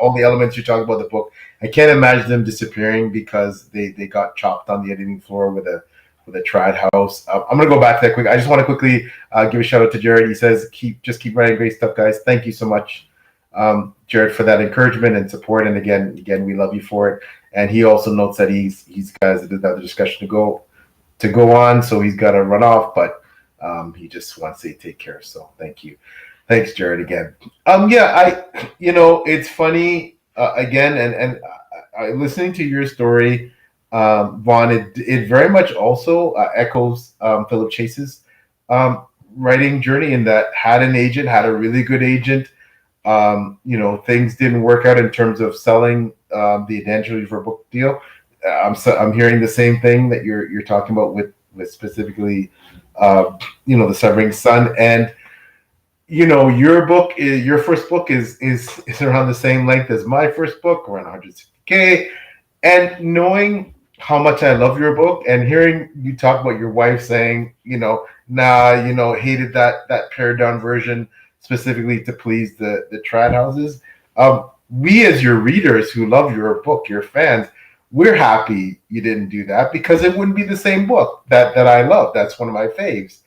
All the elements you talk about the book. I can't imagine them disappearing because they got chopped on the editing floor with a trad house. I'm gonna go back to that quick. I just want to quickly give a shout out to Jared. He says, keep writing great stuff, guys. Thank you so much, Jared, for that encouragement and support. And again, we love you for it. And he also notes that he's got another discussion to go. to go on, so he's got to run off, but he just wants to take care. So thank you. Thanks, Jared, again. Yeah, it's funny, again, and listening to your story, Vaughn, it very much also echoes Philip Chase's writing journey, in that had an agent, had a really good agent. Things didn't work out in terms of selling the eventually for a book deal. I'm hearing the same thing that you're talking about with specifically, the Severing Sun. And your first book is around the same length as my first book, around 160K. And knowing how much I love your book, and hearing you talk about your wife saying, hated that pared down version specifically to please the trad houses. We, as your readers who love your book, your fans, we're happy you didn't do that, because it wouldn't be the same book that I love. That's one of my faves.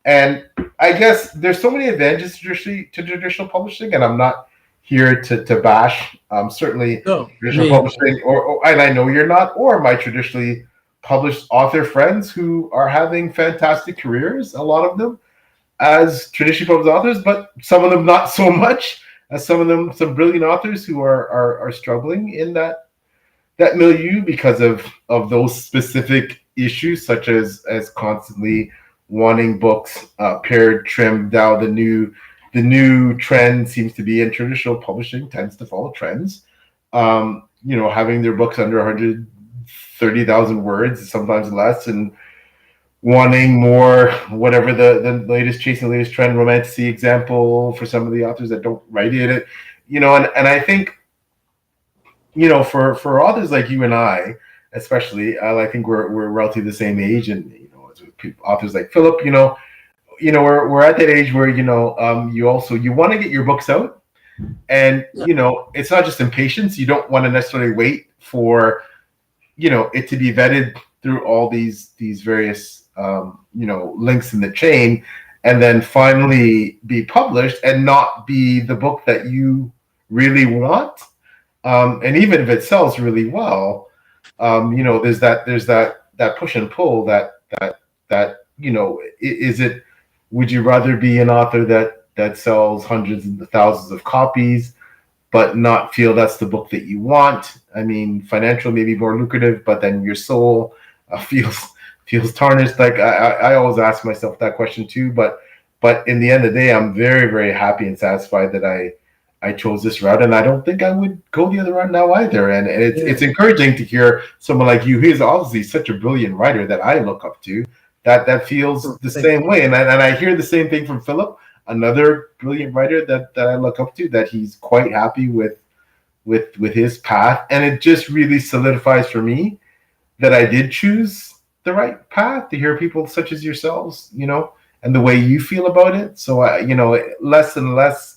And I guess there's so many advantages to traditional publishing, and I'm not here to bash certainly traditional publishing, and I know you're not, or my traditionally published author friends who are having fantastic careers, a lot of them as traditionally published authors, but some of them not so much, as some of them brilliant authors who are struggling in that milieu because of those specific issues, such as constantly wanting books paired, trimmed. Now the new trend seems to be, in traditional publishing tends to follow trends. Having their books under 130,000 words, sometimes less, and wanting more, whatever the latest, chasing the latest trend, romantic example for some of the authors that don't write it. And I think, for authors like you and I, especially, I think we're relatively the same age, and authors like Philip, we're at that age where you want to get your books out, and it's not just impatience. You don't want to necessarily wait for it to be vetted through all these various links in the chain, and then finally be published and not be the book that you really want. And even if it sells really well, there's that push and pull that is it, would you rather be an author that sells hundreds of thousands of copies but not feel that's the book that you want? I mean, financial may be more lucrative, but then your soul feels tarnished. Like I always ask myself that question too, but in the end of the day, I'm very, very happy and satisfied that I chose this route, and I don't think I would go the other route now either. And it's encouraging to hear someone like you, who is obviously such a brilliant writer that I look up to, that feels the same way. And I hear the same thing from Philip, another brilliant writer that I look up to, that he's quite happy with his path. And it just really solidifies for me that I did choose the right path, to hear people such as yourselves, and the way you feel about it. So less and less,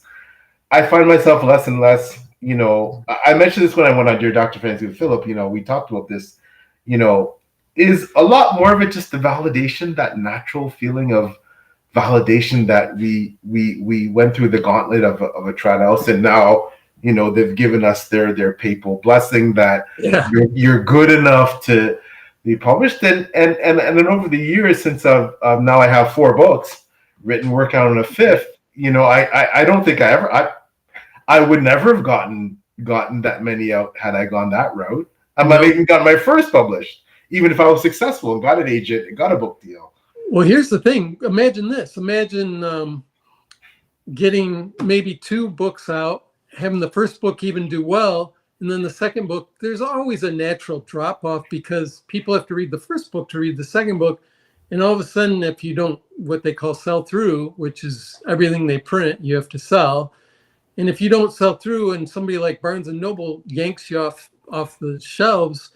I find myself less and less, I mentioned this when I went on Dear Dr. Fancy with Philip, we talked about this, is a lot more of it just the validation, that natural feeling of validation that we went through the gauntlet of a trad house, and now, they've given us their papal blessing that you're good enough to be published. And then over the years, since now I have 4 books written, working on a 5th, I don't think I would never have gotten that many out had I gone that route. I might have even gotten my first published, even if I was successful and got an agent and got a book deal. Well, here's the thing. Imagine this. Imagine getting maybe 2 books out, having the first book even do well, and then the second book, there's always a natural drop off, because people have to read the first book to read the second book. And all of a sudden, if you don't, what they call sell through, which is everything they print, you have to sell. And if you don't sell through, and somebody like Barnes and Noble yanks you off the shelves,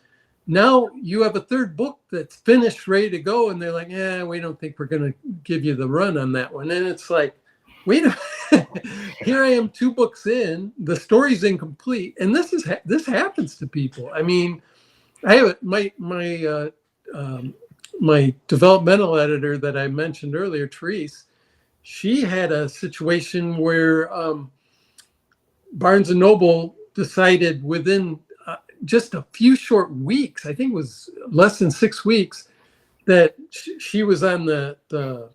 now you have a 3rd book that's finished, ready to go, and they're like, we don't think we're going to give you the run on that one. And it's like, wait a minute, here I am 2 books in, the story's incomplete, and this happens to people. I mean, I have my developmental editor that I mentioned earlier, Therese. She had a situation where Barnes and Noble decided within just a few short weeks, I think it was less than 6 weeks, that she was on the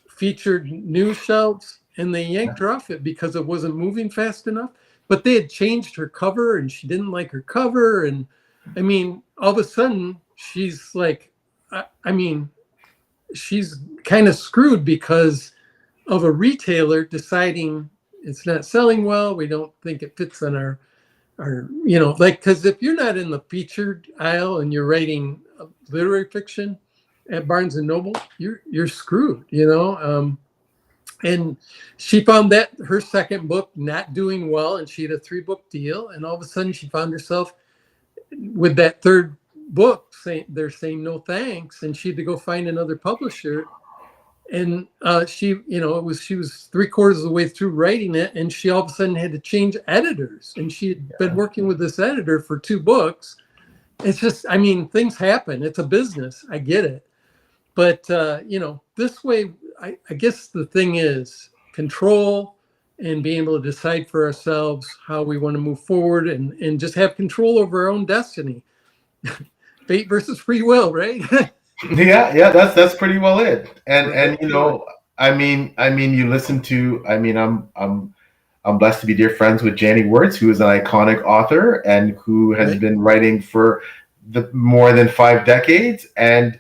featured news shelves, and they yanked her off it because it wasn't moving fast enough. But they had changed her cover, and she didn't like her cover. And I mean, all of a sudden, she's like, I mean, she's kind of screwed because of a retailer deciding it's not selling well. We don't think it fits on our like, because if you're not in the featured aisle and you're writing literary fiction at Barnes and Noble, you're screwed, and she found that her second book not doing well, and she had a 3-book deal, and all of a sudden she found herself with that third book they're saying no thanks, and she had to go find another publisher. And she was 3/4 of the way through writing it, and she all of a sudden had to change editors, and she had been working with this editor for 2 books. It's just, I mean, things happen. It's a business. I get it. But, this way, I guess the thing is control and being able to decide for ourselves how we want to move forward and just have control over our own destiny. Fate versus free will, right? Yeah, that's pretty well it. And I mean, you listen to. I mean, I'm blessed to be dear friends with Janny Wirtz, who is an iconic author and who has been writing for more than 5 decades. And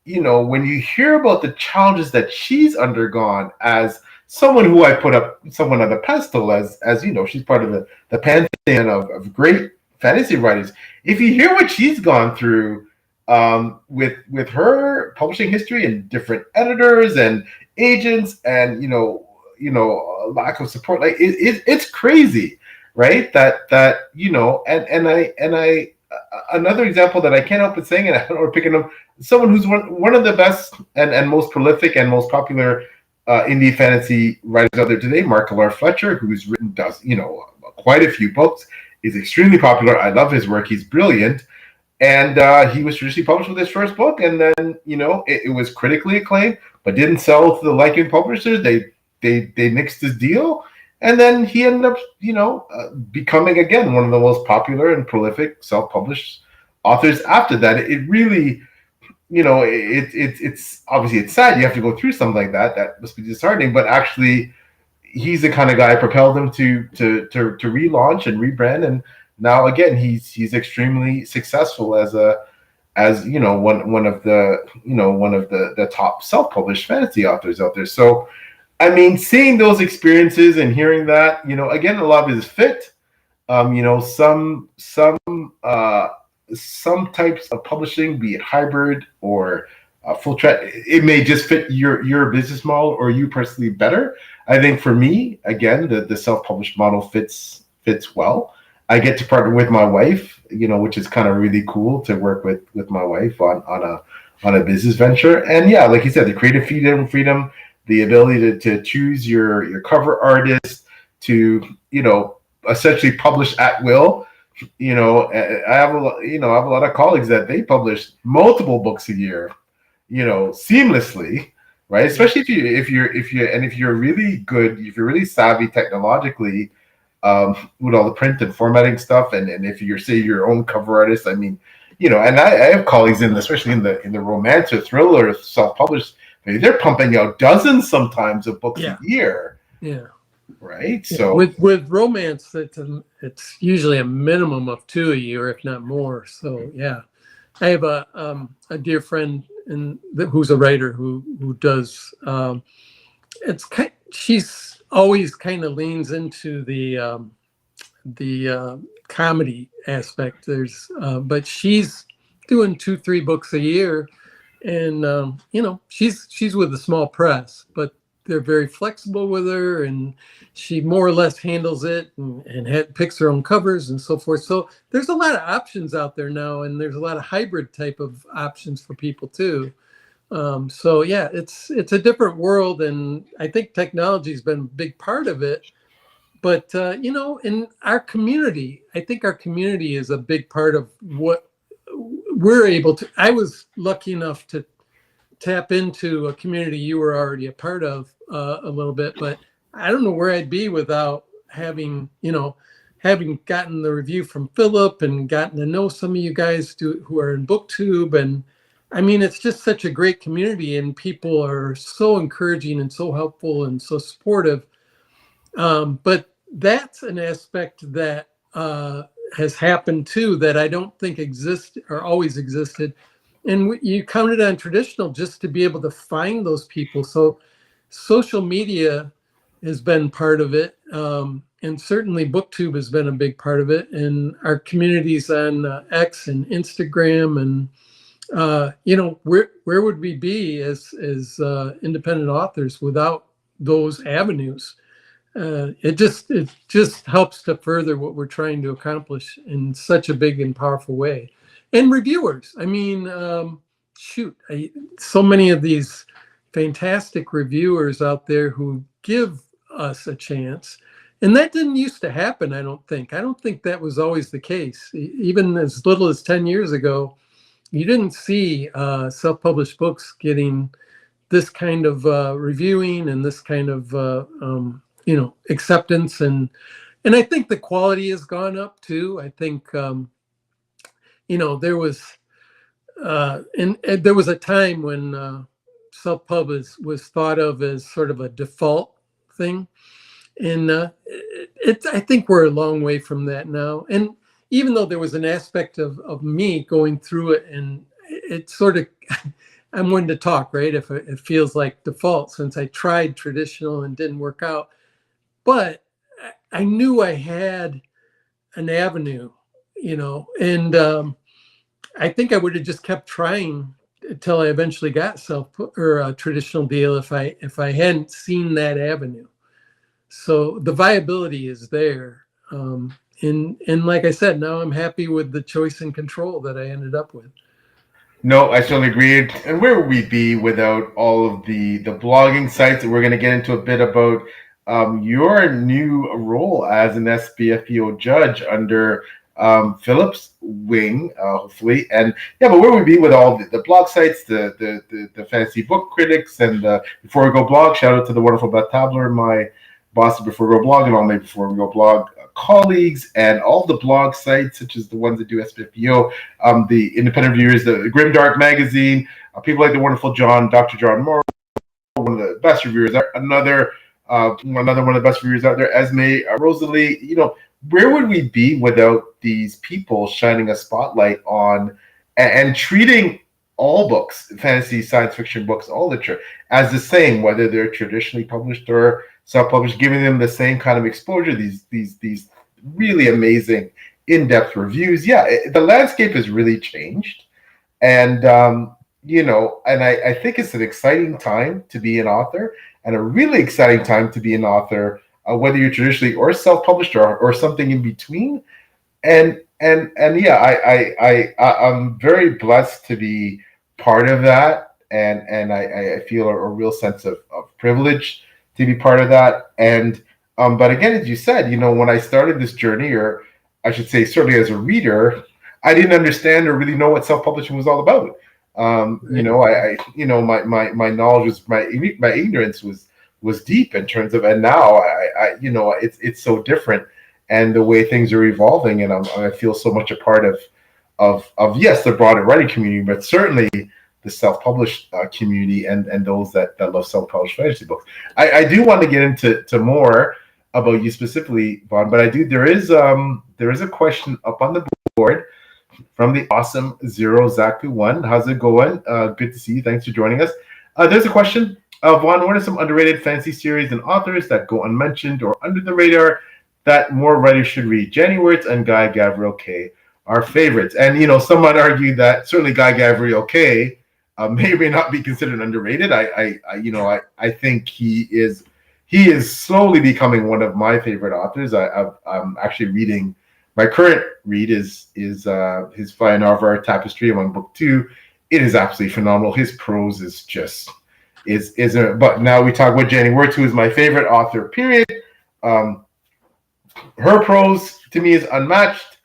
when you hear about the challenges that she's undergone as someone who I put up someone on a pedestal, as she's part of the pantheon of great fantasy writers. If you hear what she's gone through with her publishing history and different editors and agents and lack of support, like it's crazy, right? That and I another example that I can't help but saying, and I don't know, picking up someone who's one of the best and most prolific and most popular indie fantasy writers out there today, Mark Millar Fletcher, who's written quite a few books, is extremely popular. I love his work. He's brilliant. And he was traditionally published with his first book, and then it was critically acclaimed, but didn't sell to the liking publishers. They nixed his deal, and then he ended up becoming again one of the most popular and prolific self-published authors. After that, it really it's obviously it's sad you have to go through something like that. That must be disheartening, but actually he's the kind of guy who propelled him to relaunch and rebrand, and now again he's extremely successful as one of the top self-published fantasy authors out there. So I mean, seeing those experiences and hearing that, again, a lot of it is fit. Some types of publishing, be it hybrid or full track, it may just fit your business model or you personally better. I think for me, again, the self-published model fits well. I get to partner with my wife, which is kind of really cool to work with my wife on a business venture. And yeah, like you said, the creative freedom, the ability to choose your cover artist, to essentially publish at will. I have a lot of colleagues that they publish multiple books a year, seamlessly, right? Especially if you're really good, if you're really savvy technologically, with all the print and formatting stuff, and if you're your own cover artist, I mean, and I have colleagues especially in the romance or thriller self-published, they're pumping out dozens sometimes of books a year. Yeah. Right. Yeah. So with romance, it's usually a minimum of 2 a year, if not more. So yeah, I have a dear friend who's a writer who does. She's always kind of leans into the comedy aspect. But she's doing 2-3 books a year, and she's with a small press, but they're very flexible with her, and she more or less handles it and picks her own covers and so forth. So there's a lot of options out there now, and there's a lot of hybrid type of options for people too. So yeah, it's a different world, and I think technology has been a big part of it. But in our community, I think our community is a big part of what we're able to. I was lucky enough to tap into a community you were already a part of a little bit, but I don't know where I'd be without having gotten the review from Philip and gotten to know some of you guys who are in BookTube, and I mean, it's just such a great community, and people are so encouraging and so helpful and so supportive. But that's an aspect that has happened too that I don't think exists or always existed. And you counted on traditional just to be able to find those people. So social media has been part of it. And certainly BookTube has been a big part of it. And our communities on X and Instagram and where would we be as independent authors without those avenues? It just helps to further what we're trying to accomplish in such a big and powerful way. And reviewers, I mean, so many of these fantastic reviewers out there who give us a chance. And that didn't used to happen, I don't think. I don't think that was always the case. Even as little as 10 years ago, you didn't see self-published books getting this kind of reviewing and this kind of acceptance, and I think the quality has gone up too. I think there was and there was a time when self-pub was thought of as sort of a default thing, and I think we're a long way from that now. And even though there was an aspect of me going through it, and it sort of I'm one to talk, right? If it feels like default, since I tried traditional and didn't work out, but I knew I had an avenue, and I think I would have just kept trying until I eventually got a traditional deal if I hadn't seen that avenue. So the viability is there. And like I said, now I'm happy with the choice and control that I ended up with. No, I certainly agree. And where would we be without all of the blogging sites? And we're going to get into a bit about your new role as an SBFPO judge under Philip's wing, hopefully. And yeah, but where would we be with all the blog sites, the fantasy book critics, and Before We Go blog? Shout out to the wonderful Beth Tabler, my boss at Before We Go blog, and all my Before We Go blog colleagues, and all the blog sites, such as the ones that do SBFPO, the independent reviewers, the Grimdark magazine, people like the wonderful Dr. John Morrow, one of the best reviewers, another one of the best reviewers out there, Esme, Rosalie. Where would we be without these people shining a spotlight on and treating all books, fantasy, science fiction books, all literature, as the same, whether they're traditionally published or self-published, giving them the same kind of exposure, these really amazing in-depth reviews. Yeah, the landscape has really changed. And, and I think it's an exciting time to be an author, and a really exciting time to be an author, whether you're traditionally or self-published or something in between. And yeah, I'm very blessed to be part of that. And I feel a real sense of privilege to be part of that. And but again, as you said, when I started this journey, or I should say certainly as a reader, I didn't understand or really know what self-publishing was all about. My knowledge was my ignorance was deep in terms of, and now it's so different, and the way things are evolving, and I feel so much a part of yes, the broader writing community, but certainly the self-published community and those that love self-published fantasy books. I do want to get into more about you specifically, Vaughn, but there is a question up on the board from the awesome Zero Zaku One. How's it going? Good to see you. Thanks for joining us. There's a question. Vaughn, what are some underrated fantasy series and authors that go unmentioned or under the radar that more writers should read? Jenny Wirtz and Guy Gavriel Kay are favorites. And, some might argue that certainly Guy Gavriel Kay may or may not be considered underrated. I think he is slowly becoming one of my favorite authors. I'm actually reading. My current read is his Feyenoord Tapestry among Book 2. It is absolutely phenomenal. His prose is just but now we talk about Jenny Wirtz, who is my favorite author, period. Her prose to me is unmatched.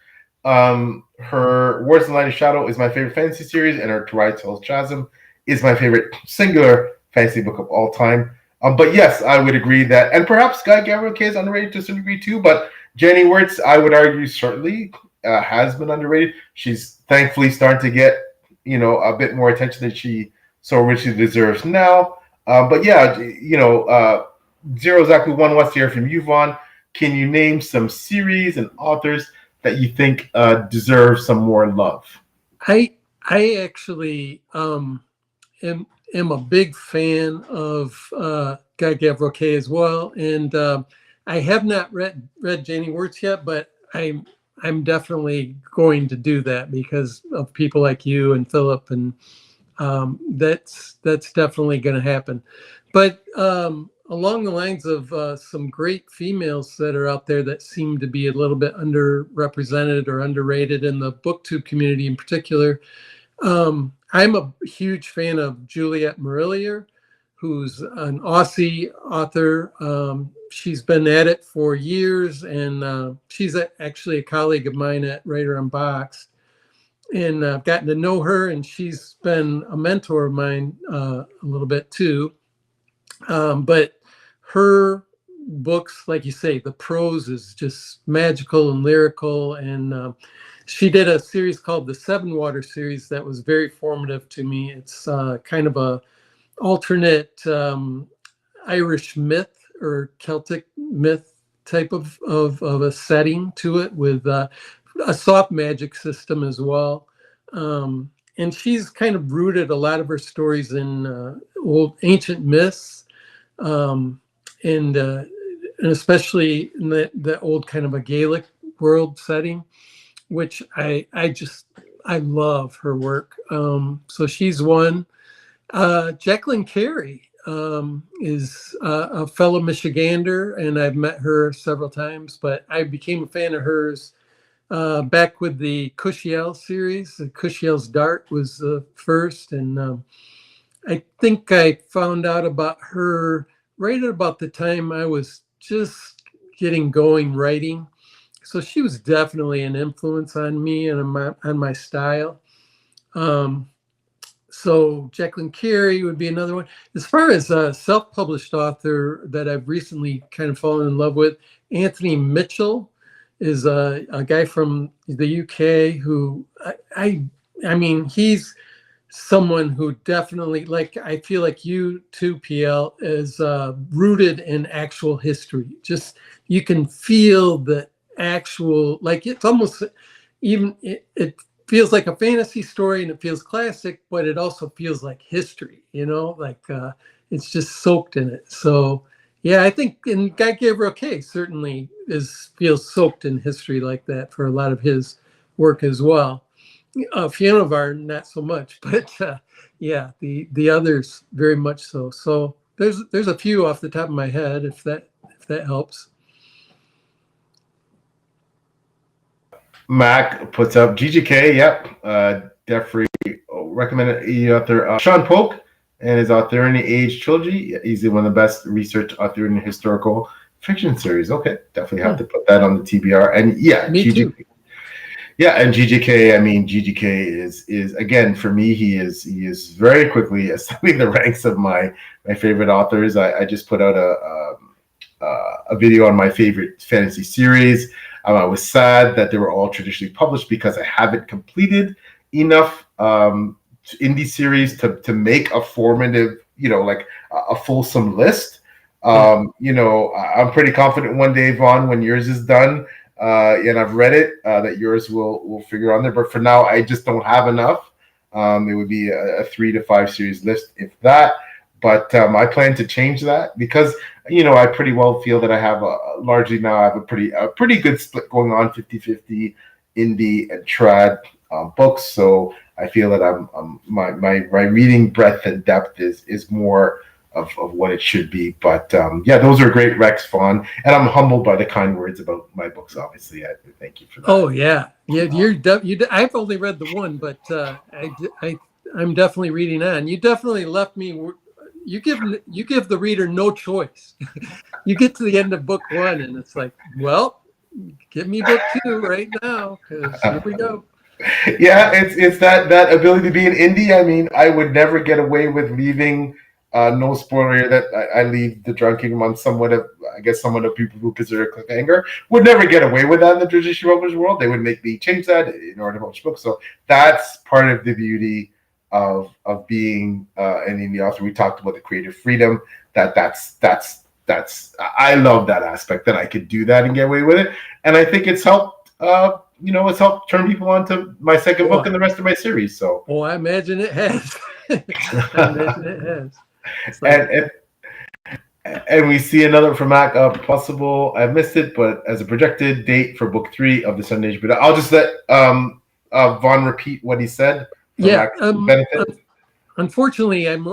Her Words in Light and Shadow is my favorite fantasy series, and her To Ride Tell's Chasm is my favorite singular fantasy book of all time. But yes, I would agree that, and perhaps Guy Gavriel Kay is underrated to a certain degree too, but Jenny Wirtz, I would argue, certainly has been underrated. She's thankfully starting to get a bit more attention than she so richly deserves now. But yeah, Zero Exactly One wants to hear from you, Vaughn. Can you name some series and authors that you think deserve some more love? I actually am a big fan of Guy Gavroche as well, and I have not read Janie Wirtz yet, but I'm definitely going to do that because of people like you and Philip, and that's definitely going to happen. But along the lines of some great females that are out there that seem to be a little bit underrepresented or underrated in the booktube community in particular, I'm a huge fan of Juliette Marillier, who's an Aussie author. She's been at it for years, and she's actually a colleague of mine at Writer Unboxed. And I've gotten to know her, and she's been a mentor of mine a little bit too. But her books, like you say, the prose is just magical and lyrical. And she did a series called the Seven Water series that was very formative to me. It's kind of a alternate Irish myth or Celtic myth type of a setting to it with a soft magic system as well. And she's kind of rooted a lot of her stories in old ancient myths, and especially in the old kind of a Gaelic world setting, which I love her work. So she's one. Jacqueline Carey is a fellow Michigander, and I've met her several times, but I became a fan of hers back with the Cushiel series. The Cushiel's Dart was the first, and I think I found out about her right at about the time I was just getting going writing. So she was definitely an influence on me and on my style. So Jacqueline Carey would be another one. As far as a self-published author that I've recently kind of fallen in love with, Anthony Mitchell is a guy from the UK who I mean, he's someone who definitely, like, I feel like you too, PL, is rooted in actual history. Just, you can feel the actual, like, it's almost even, it feels like a fantasy story and it feels classic, but it also feels like history, like it's just soaked in it. So yeah, I think, and Guy Gavroche certainly feels soaked in history like that for a lot of his work as well. Fiona Var, not so much, but yeah, the others very much so. So there's a few off the top of my head, if that helps. Mac puts up GGK. Yep, definitely recommended author Sean Polk and his Authority Age trilogy. He's one of the best research author in the historical fiction series. Okay, definitely have to put that on the TBR. And yeah, me too. Yeah, and GGK. I mean, GGK is again, for me, he is very quickly ascending the ranks of my favorite authors. I just put out a video on my favorite fantasy series. I was sad that they were all traditionally published because I haven't completed enough indie series to make a formative, like a fulsome list. I'm pretty confident one day, Vaughn, when yours is done, and I've read it, that yours will figure on there. But for now, I just don't have enough. It would be a 3 to 5 series list, if that. But I plan to change that because, I pretty well feel that I have largely now I have a pretty good split going on, 50-50 indie and trad books. So I feel that my reading breadth and depth is more of what it should be. But yeah, those are great recs, Vaughn, and I'm humbled by the kind words about my books. Obviously, I thank you for that. Oh yeah. I've only read the one, but I'm definitely reading on. You definitely left me. You give the reader no choice. You get to the end of book 1, and it's like, well, give me book 2 right now, because here we go. Yeah, it's that ability to be an indie. I mean, I would never get away with leaving No spoiler here that I leave the Drunk Kingdom on somewhat of, I guess, somewhat of people who consider it cliffhanger would never get away with that in the traditional published world. They would make me change that in order to publish books. So that's part of the beauty of being an indie author. We talked about the creative freedom. That's I love that aspect, that I could do that and get away with it. And I think it's helped. It's helped turn people on to my second book and the rest of my series. So, I imagine it has. I imagine it has. So. And we see another from Mac, possible. I missed it, but as a projected date for book 3 of the Sundered Nation. But I'll just let Vaughn repeat what he said. Yeah. Unfortunately, I'm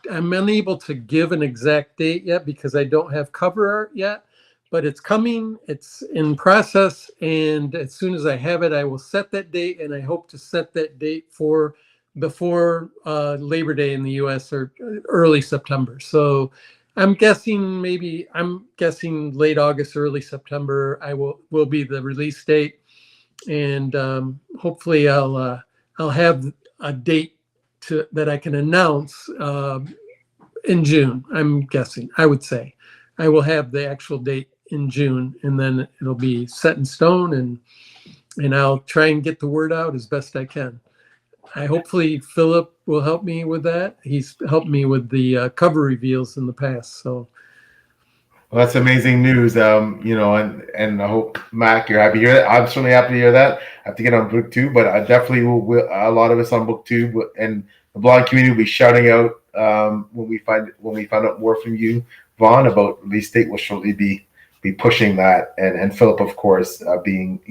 unable to give an exact date yet because I don't have cover art yet. But it's coming. It's in process, and as soon as I have it, I will set that date. And I hope to set that date for before Labor Day in the U.S. or early September. So I'm guessing late August, early September. Will be the release date, and hopefully I'll have a date that I can announce in June. I'm guessing. I would say I will have the actual date in June, and then it'll be set in stone, and I'll try and get the word out as best I can. Hopefully Philip will help me with that. He's helped me with the cover reveals in the past. So, well, that's amazing news. And I hope, Mac, you're happy to hear that. I'm certainly happy to hear that. I have to get on book 2, but I definitely will. A lot of us on book 2, and the blog community will be shouting out when we find out more from you, Vaughn, about release date. We'll shortly be pushing that, and Philip, of course, being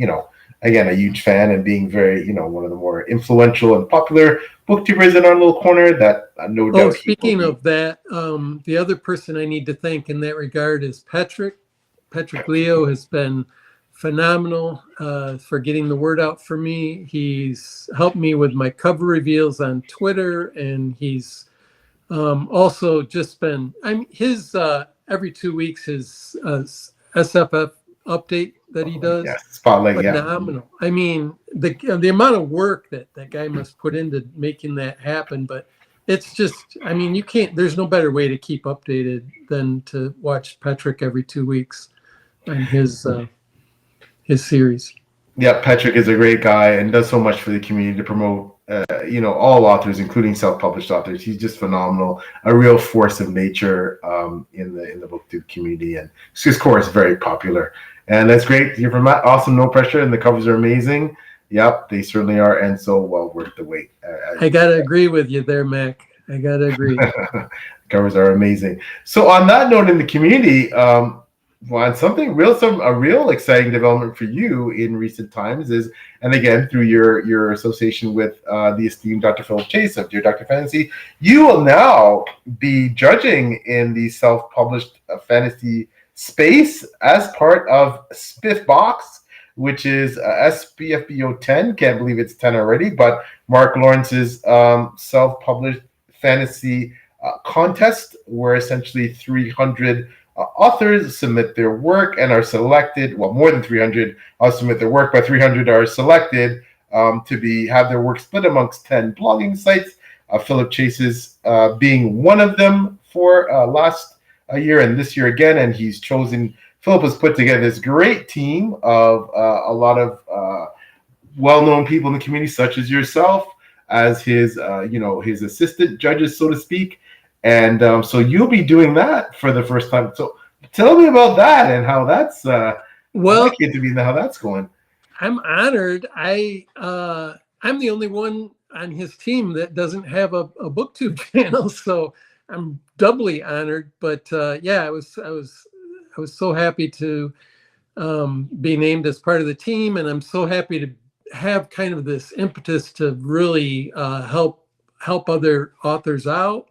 again a huge fan and being very one of the more influential and popular booktubers in our little corner. That no doubt. Oh, speaking of that, the other person I need to thank in that regard is Patrick. Patrick Leo has been phenomenal for getting the word out for me. He's helped me with my cover reveals on Twitter, and he's also just been. His every 2 weeks his SFF update that he does. Yeah, spotlight, phenomenal. Yeah. I mean, the amount of work that guy must put into making that happen, but it's just, I mean, you can't, there's no better way to keep updated than to watch Patrick every 2 weeks on his series. Yeah, Patrick is a great guy and does so much for the community to promote all authors, including self-published authors. He's just phenomenal, a real force of nature in the booktube community, and his course is very popular. And that's great to hear from Matt. Awesome, no pressure, and the covers are amazing. Yep, they certainly are, and so well worth the wait. I gotta agree with you there, Mac. I gotta agree. Covers are amazing. So on that note, in the community, Vaughn, a real exciting development for you in recent times is, and again through your association with the esteemed Dr. Philip Chase of Dear Dr. Fantasy, you will now be judging in the self-published fantasy space as part of Spiff Box, which is SPFBO 10. Can't believe it's 10 already, but Mark Lawrence's self-published fantasy contest, where essentially 300 authors submit their work and are selected. Well, more than 300 submit their work, but 300 are selected to have their work split amongst 10 blogging sites. Philip Chase's being one of them for last year and this year again, and Philip has put together this great team of a lot of well-known people in the community, such as yourself, as his assistant judges, so to speak. And so you'll be doing that for the first time. So tell me about that and how that's how that's going. I'm honored. I'm the only one on his team that doesn't have a booktube channel, so I'm doubly honored. But I was so happy to be named as part of the team, and I'm so happy to have kind of this impetus to really help other authors out.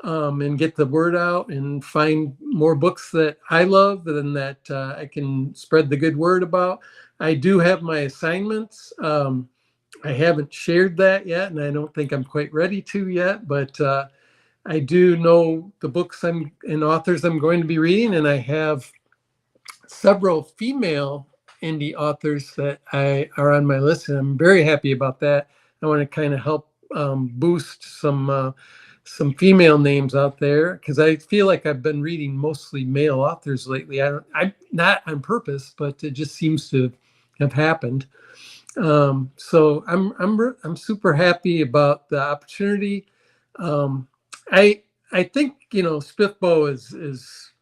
And get the word out and find more books that I love and that I can spread the good word about. I do have my assignments. I haven't shared that yet, and I don't think I'm quite ready to yet, but I do know the books and authors I'm going to be reading, and I have several female indie authors that are on my list, and I'm very happy about that. I want to kind of help boost some some female names out there, because I feel like I've been reading mostly male authors lately. I'm not on purpose, but it just seems to have happened. So I'm super happy about the opportunity. Um, I think Spiffbo is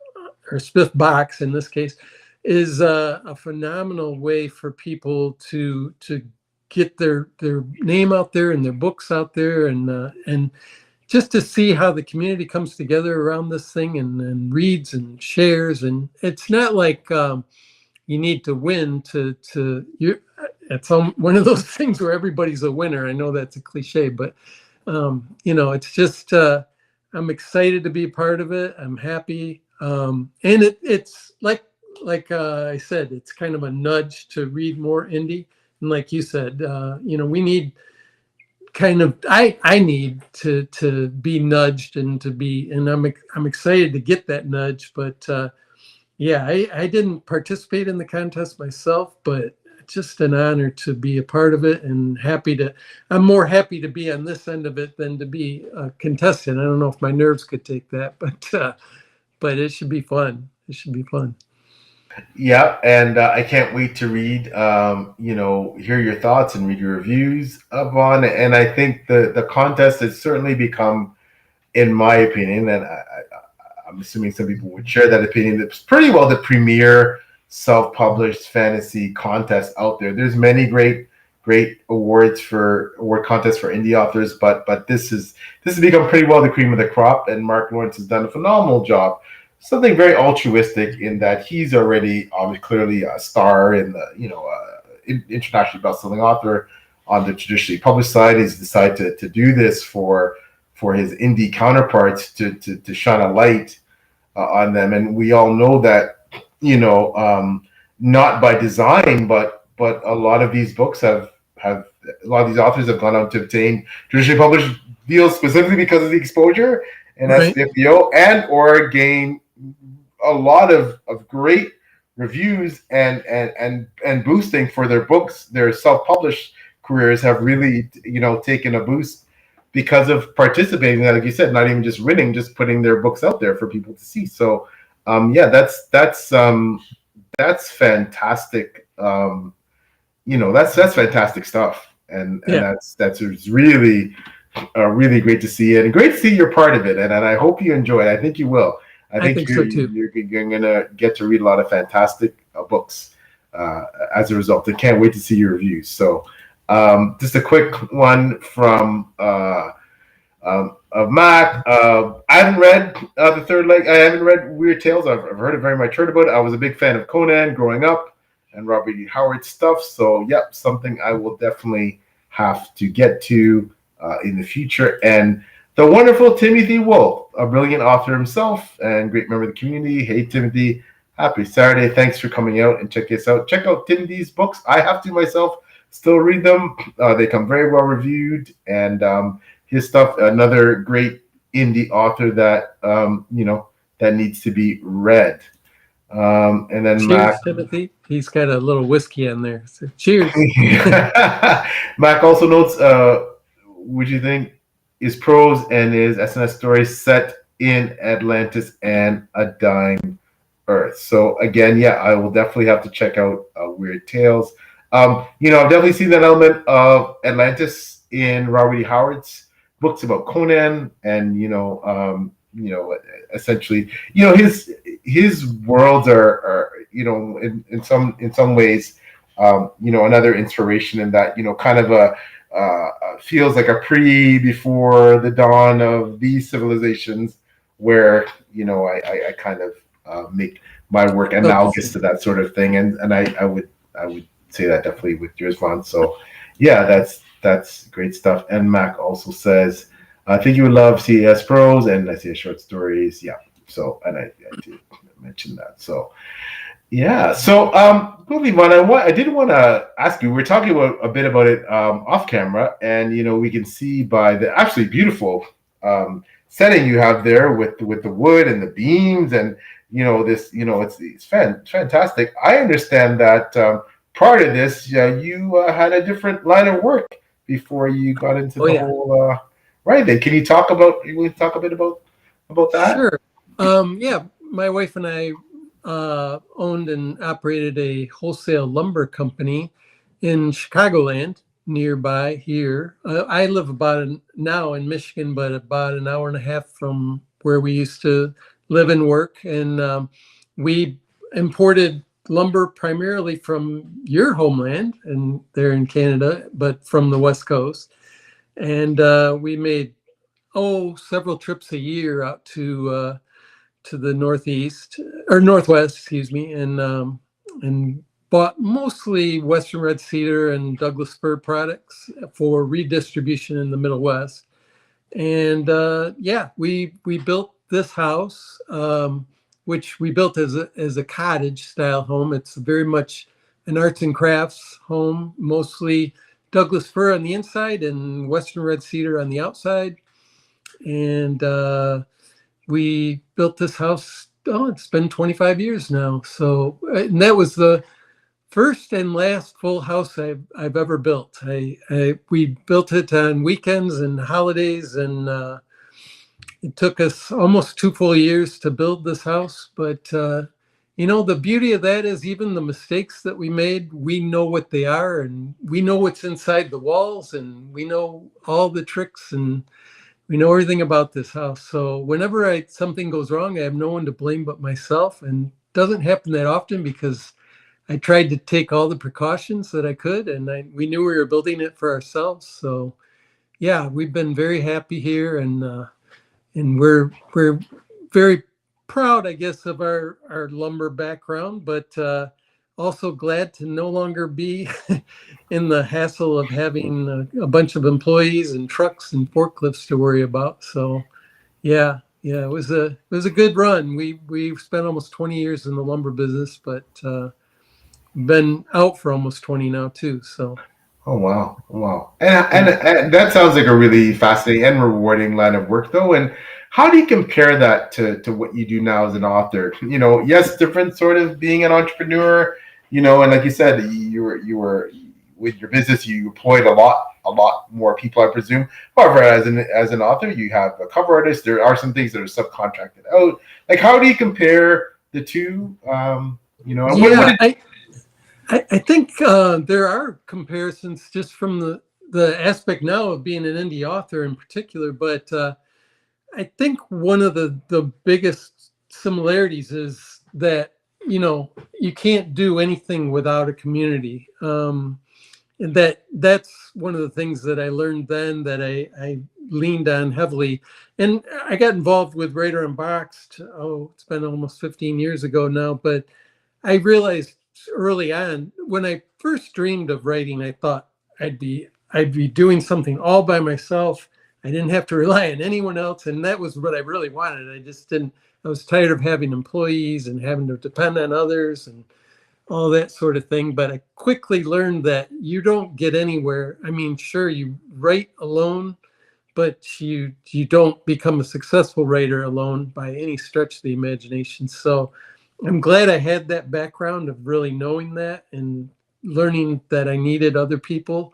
or Spiff Box in this case is a phenomenal way for people to get their name out there and their books out there, and just to see how the community comes together around this thing and reads and shares. And it's not like you need to win to you. It's one of those things where everybody's a winner. I know that's a cliche, but it's just I'm excited to be a part of it. I'm happy, and it's like I said, it's kind of a nudge to read more indie. And like you said, we need kind of I need to be nudged and I'm excited to get that nudge. But yeah, I didn't participate in the contest myself, but just an honor to be a part of it, and I'm more happy to be on this end of it than to be a contestant. I don't know if my nerves could take that, but it should be fun. It should be fun. Yeah, and I can't wait to read, hear your thoughts and read your reviews, Vaughn. And I think the contest has certainly become, in my opinion, and I'm assuming some people would share that opinion, it's pretty well the premier self-published fantasy contest out there. There's many great award contests for indie authors, but this has become pretty well the cream of the crop, and Mark Lawrence has done a phenomenal job. Something very altruistic in that he's already clearly a star in the internationally best-selling author on the traditionally published side. He's decided to do this for his indie counterparts to shine a light on them, and we all know that not by design, but a lot of these books have a lot of these authors have gone on to obtain traditionally published deals specifically because of the exposure and Right. SFPO, and or gain a lot of great reviews and boosting for their books. Their self-published careers have really taken a boost because of participating, like you said, not even just winning, just putting their books out there for people to see. So that's fantastic. That's fantastic stuff, and that's really really great to see it, and great to see you're part of it, and I hope you enjoy it. I think you will. I think so too. You're gonna get to read a lot of fantastic books as a result. I can't wait to see your reviews. So just a quick one from of Matt. I haven't read The Third Leg. I haven't read Weird Tales. I've heard it very much, heard about it. I was a big fan of Conan growing up and Robert E. Howard stuff. So, yep, something I will definitely have to get to in the future. And the wonderful Timothy Wolf, a brilliant author himself and great member of the community. Hey, Timothy, happy Saturday. Thanks for coming out and check us out. Check out Timothy's books. I have to myself still read them. They come very well reviewed, and his stuff, another great indie author that that needs to be read. And then cheers, Mac, Timothy. He's got a little whiskey on there. So cheers. Mac also notes, would you think is prose and is SNS stories set in Atlantis and a dying Earth? So again, yeah, I will definitely have to check out Weird Tales. I've definitely seen that element of Atlantis in Robert E. Howard's books about Conan, and essentially, his worlds are in some ways, another inspiration in that, kind of feels like a before the dawn of these civilizations, where I kind of make my work analogous to that sort of thing, and I would say that definitely with yours, Vaughn. So yeah, that's great stuff. And Mac also says, I think you would love CES prose and I see short stories. Yeah. So, and I did mention that. So yeah. So moving on, I did want to ask you, we're talking a bit about it off camera, and we can see by the absolutely beautiful setting you have there with the wood and the beams, and it's fantastic. I understand that prior to this, you had a different line of work before you got into the whole Right then, can you talk about? You want to talk a bit about that? Sure. Yeah, my wife and I owned and operated a wholesale lumber company in Chicagoland, nearby here. I live now in Michigan, but about an hour and a half from where we used to live and work. And we imported lumber primarily from your homeland and there in Canada, but from the West Coast. And we made several trips a year out to the Northeast or Northwest, excuse me, and bought mostly Western red cedar and Douglas fir products for redistribution in the Middle West. And yeah, we built this house, which we built as a cottage style home. It's very much an arts and crafts home, mostly Douglas fir on the inside and Western red cedar on the outside. And we built this house. Oh, it's been 25 years now. So, and that was the first and last full house I've ever built. We built it on weekends and holidays, and it took us almost 2 full years to build this house. But the beauty of that is even the mistakes that we made, we know what they are, and we know what's inside the walls, and we know all the tricks, and we know everything about this house. So whenever something goes wrong, I have no one to blame but myself. And it doesn't happen that often because I tried to take all the precautions that I could, and we knew we were building it for ourselves. So yeah, we've been very happy here, and we're very proud, I guess, of our lumber background, but also glad to no longer be in the hassle of having a bunch of employees and trucks and forklifts to worry about. So yeah, it was a good run. We spent almost 20 years in the lumber business, but been out for almost 20 now too. So Oh wow, wow, and that sounds like a really fascinating and rewarding line of work, though. And how do you compare that to what you do now as an author? Yes, different sort of being an entrepreneur. And like you said, you were with your business, you employed a lot more people, I presume. However, as an author, you have a cover artist. There are some things that are subcontracted out. Like, how do you compare the two? And what yeah, did I think there are comparisons just from the aspect now of being an indie author in particular, but I think one of the biggest similarities is that you can't do anything without a community, and that's one of the things that I learned then that I leaned on heavily, and I got involved with Writer Unboxed. Oh, it's been almost 15 years ago now, but I realized early on when I first dreamed of writing, I thought I'd be doing something all by myself. I didn't have to rely on anyone else, and that was what I really wanted. I just didn't. I was tired of having employees and having to depend on others and all that sort of thing. But I quickly learned that you don't get anywhere. I mean, sure, you write alone, but you don't become a successful writer alone by any stretch of the imagination. So I'm glad I had that background of really knowing that and learning that I needed other people.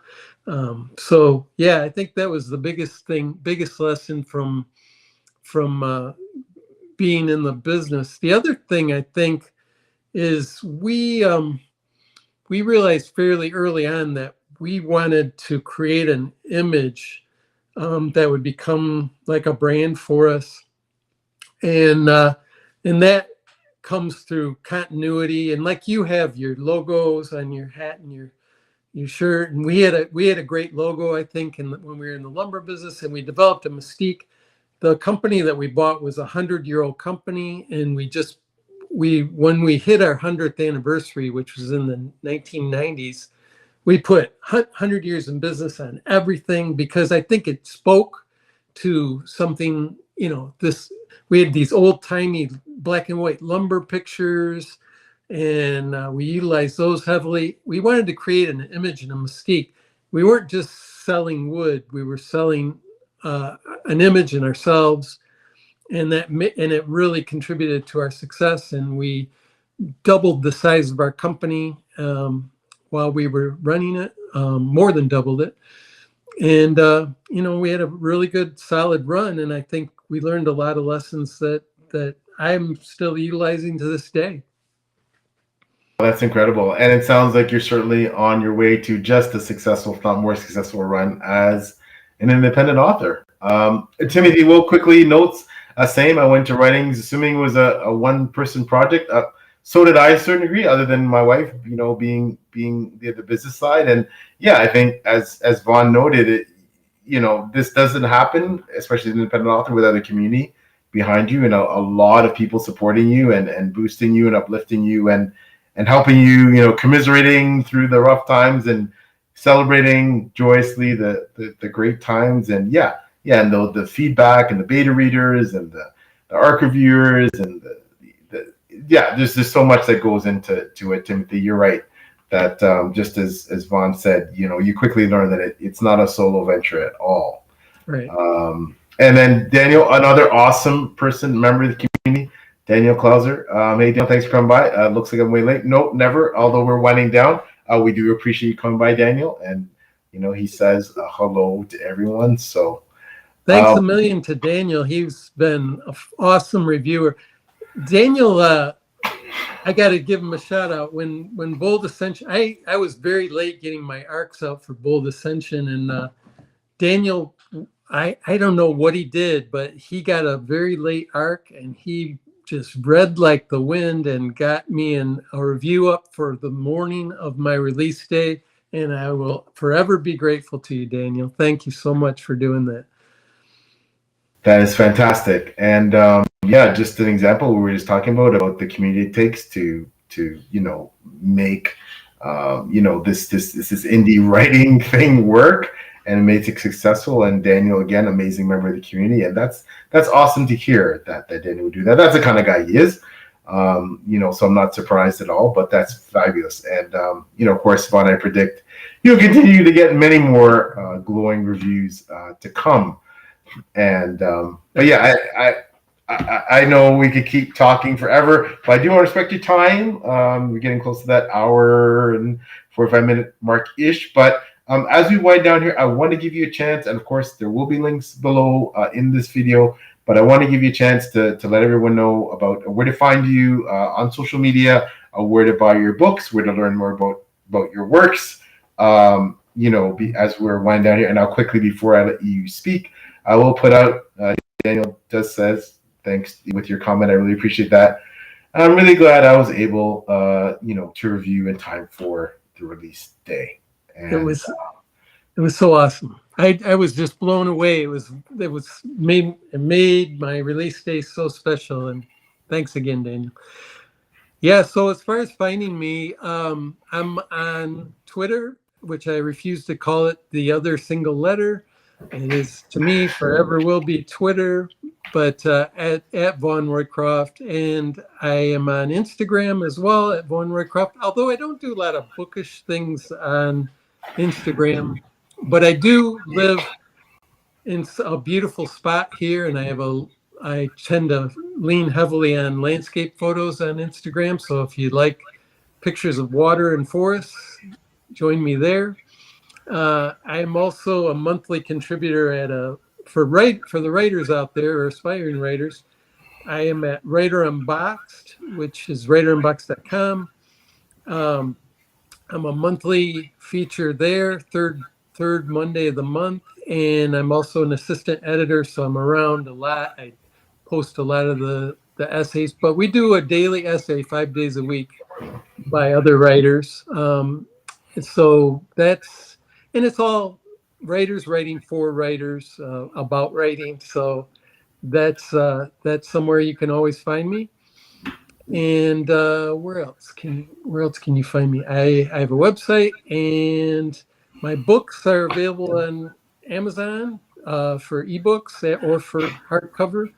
So yeah, I think that was the biggest lesson from being in the business. The other thing I think is we realized fairly early on that we wanted to create an image that would become like a brand for us, and that comes through continuity. And like you have your logos on your hat and your shirt, and we had a great logo, I think, when we were in the lumber business, and we developed a mystique. The company that we bought was 100-year-old company, and when we hit our 100th anniversary, which was in the 1990s, we put 100 years in business on everything because I think it spoke to something. We had these old timey black and white lumber pictures, and we utilized those heavily. We wanted to create an image and a mystique. We weren't just selling wood; we were selling an image in ourselves, and it really contributed to our success. And we doubled the size of our company while we were running it, more than doubled it. And, we had a really good solid run. And I think we learned a lot of lessons that I'm still utilizing to this day. That's incredible. And it sounds like you're certainly on your way to just as successful, if not more successful run as an independent author. Timothy will quickly notes, same, I went to writings, assuming it was a one-person project. So did I, to a certain degree, other than my wife, being the business side. And yeah, I think as Vaughn noted, this doesn't happen, especially as an independent author, without a community behind you and a lot of people supporting you and boosting you and uplifting you and helping you, commiserating through the rough times and celebrating joyously the great times. And and the feedback and the beta readers and the ARC reviewers and there's just so much that goes into it, Timothy. You're right that just as Vaughn said, you quickly learn that it's not a solo venture at all. Right. And then Daniel, another awesome person, member of the community, Daniel Klauser. Hey, Daniel, thanks for coming by. Looks like I'm way late. No, never. Although we're winding down, we do appreciate you coming by, Daniel. And, he says hello to everyone. So thanks a million to Daniel. He's been an awesome reviewer. Daniel, I got to give him a shout out. When Bold Ascension, I was very late getting my ARCs out for Bold Ascension. And Daniel, I don't know what he did, but he got a very late ARC and he just read like the wind and got me a review up for the morning of my release day. And I will forever be grateful to you, Daniel. Thank you so much for doing that. That is fantastic. And just an example we were just talking about the community it takes to make this indie writing thing work and make it successful. And Daniel, again, amazing member of the community, and that's awesome to hear that Daniel would do that. That's the kind of guy he is. So I'm not surprised at all, but that's fabulous. And of course, Vaughn, I predict you'll continue to get many more glowing reviews to come. And I know we could keep talking forever, but I do want to respect your time. We're getting close to that hour and 45-minute mark ish. But as we wind down here, I want to give you a chance, and of course, there will be links below in this video. But I want to give you a chance to let everyone know about where to find you on social media, where to buy your books, where to learn more about your works. As we're winding down here, and now quickly before I let you speak, I will put out. Daniel just says thanks with your comment. I really appreciate that. And I'm really glad I was able, to review in time for the release day. And, it was so awesome. I was just blown away. It made my release day so special. And thanks again, Daniel. Yeah. So as far as finding me, I'm on Twitter, which I refuse to call it the other single letter. It is, to me, forever will be Twitter, but at Vaughn ROYCROFT. And I am on Instagram as well at Vaughn ROYCROFT, although I don't do a lot of bookish things on Instagram. But I do live in a beautiful spot here, and I tend to lean heavily on landscape photos on Instagram. So if you like pictures of water and forests, join me there. I'm also a monthly contributor for the writers out there or aspiring writers. I am at Writer Unboxed, which is writerunboxed.com. I'm a monthly feature there, third Monday of the month, and I'm also an assistant editor, so I'm around a lot. I post a lot of the essays, but we do a daily essay 5 days a week by other writers. And it's all writers writing for writers about writing. So that's somewhere you can always find me. And where else can you find me? I have a website, and my books are available on Amazon for ebooks or for hardcover.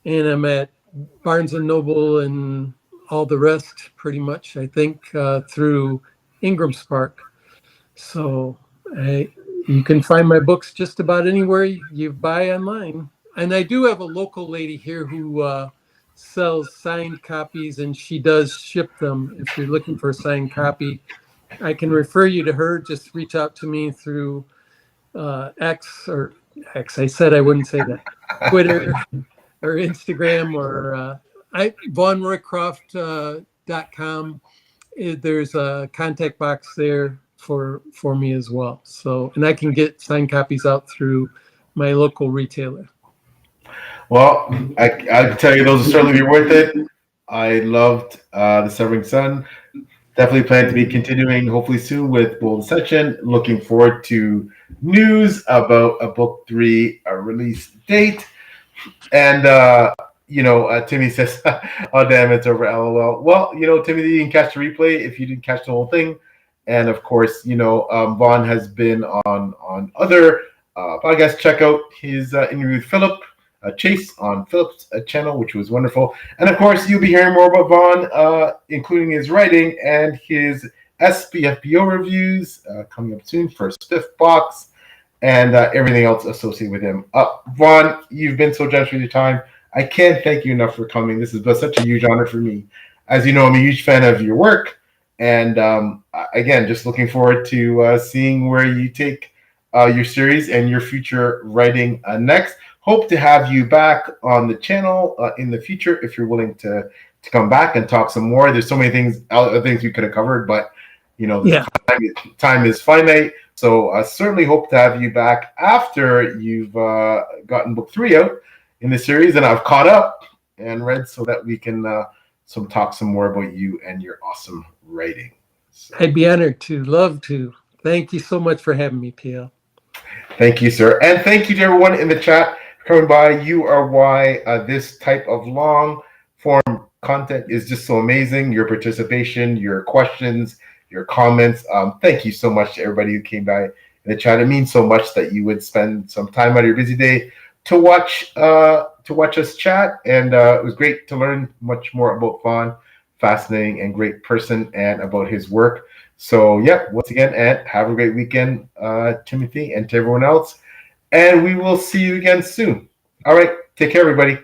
And I'm at Barnes and Noble and all the rest, pretty much, I think, through Ingram Spark. So you can find my books just about anywhere you buy online. And I do have a local lady here who sells signed copies, and she does ship them. If you're looking for a signed copy, I can refer you to her. Just reach out to me through X or X. I said I wouldn't say that. Twitter or Instagram or VaughnRoyCroft.com. There's a contact box there for me as well. So, and I can get signed copies out through my local retailer. Well, I can tell you those will certainly be worth it. I loved The Severing Sun. Definitely plan to be continuing hopefully soon with Bold Ascension. Looking forward to news about a book 3 release date. And Timmy says, "Oh damn, it's over." LOL. Well, Timmy, you didn't catch the replay if you didn't catch the whole thing. And of course, Vaughn has been on other podcasts. Check out his interview with Philip Chase on Philip's channel, which was wonderful. And of course, you'll be hearing more about Vaughn, including his writing and his SPFBO reviews coming up soon for Fifth Box and everything else associated with him. Vaughn, you've been so generous with your time. I can't thank you enough for coming. This has been such a huge honor for me. As you know, I'm a huge fan of your work. And again, just looking forward to seeing where you take your series and your future writing next. Hope to have you back on the channel in the future if you're willing to come back and talk some more. There's so many other things we could have covered, but time is finite. So I certainly hope to have you back after you've gotten book 3 out in the series and I've caught up and read, so that we can talk some more about you and your awesome writing. So. I'd be honored to, love to. Thank you so much for having me, PL. Thank you, sir. And thank you to everyone in the chat coming by. You are why this type of long form content is just so amazing. Your participation, your questions, your comments. Thank you so much to everybody who came by in the chat. It means so much that you would spend some time out of your busy day to watch us chat. And it was great to learn much more about Vaughn. Fascinating and great person, and about his work. So once again, and have a great weekend, Timothy, and to everyone else. And we will see you again soon. All right. Take care, everybody.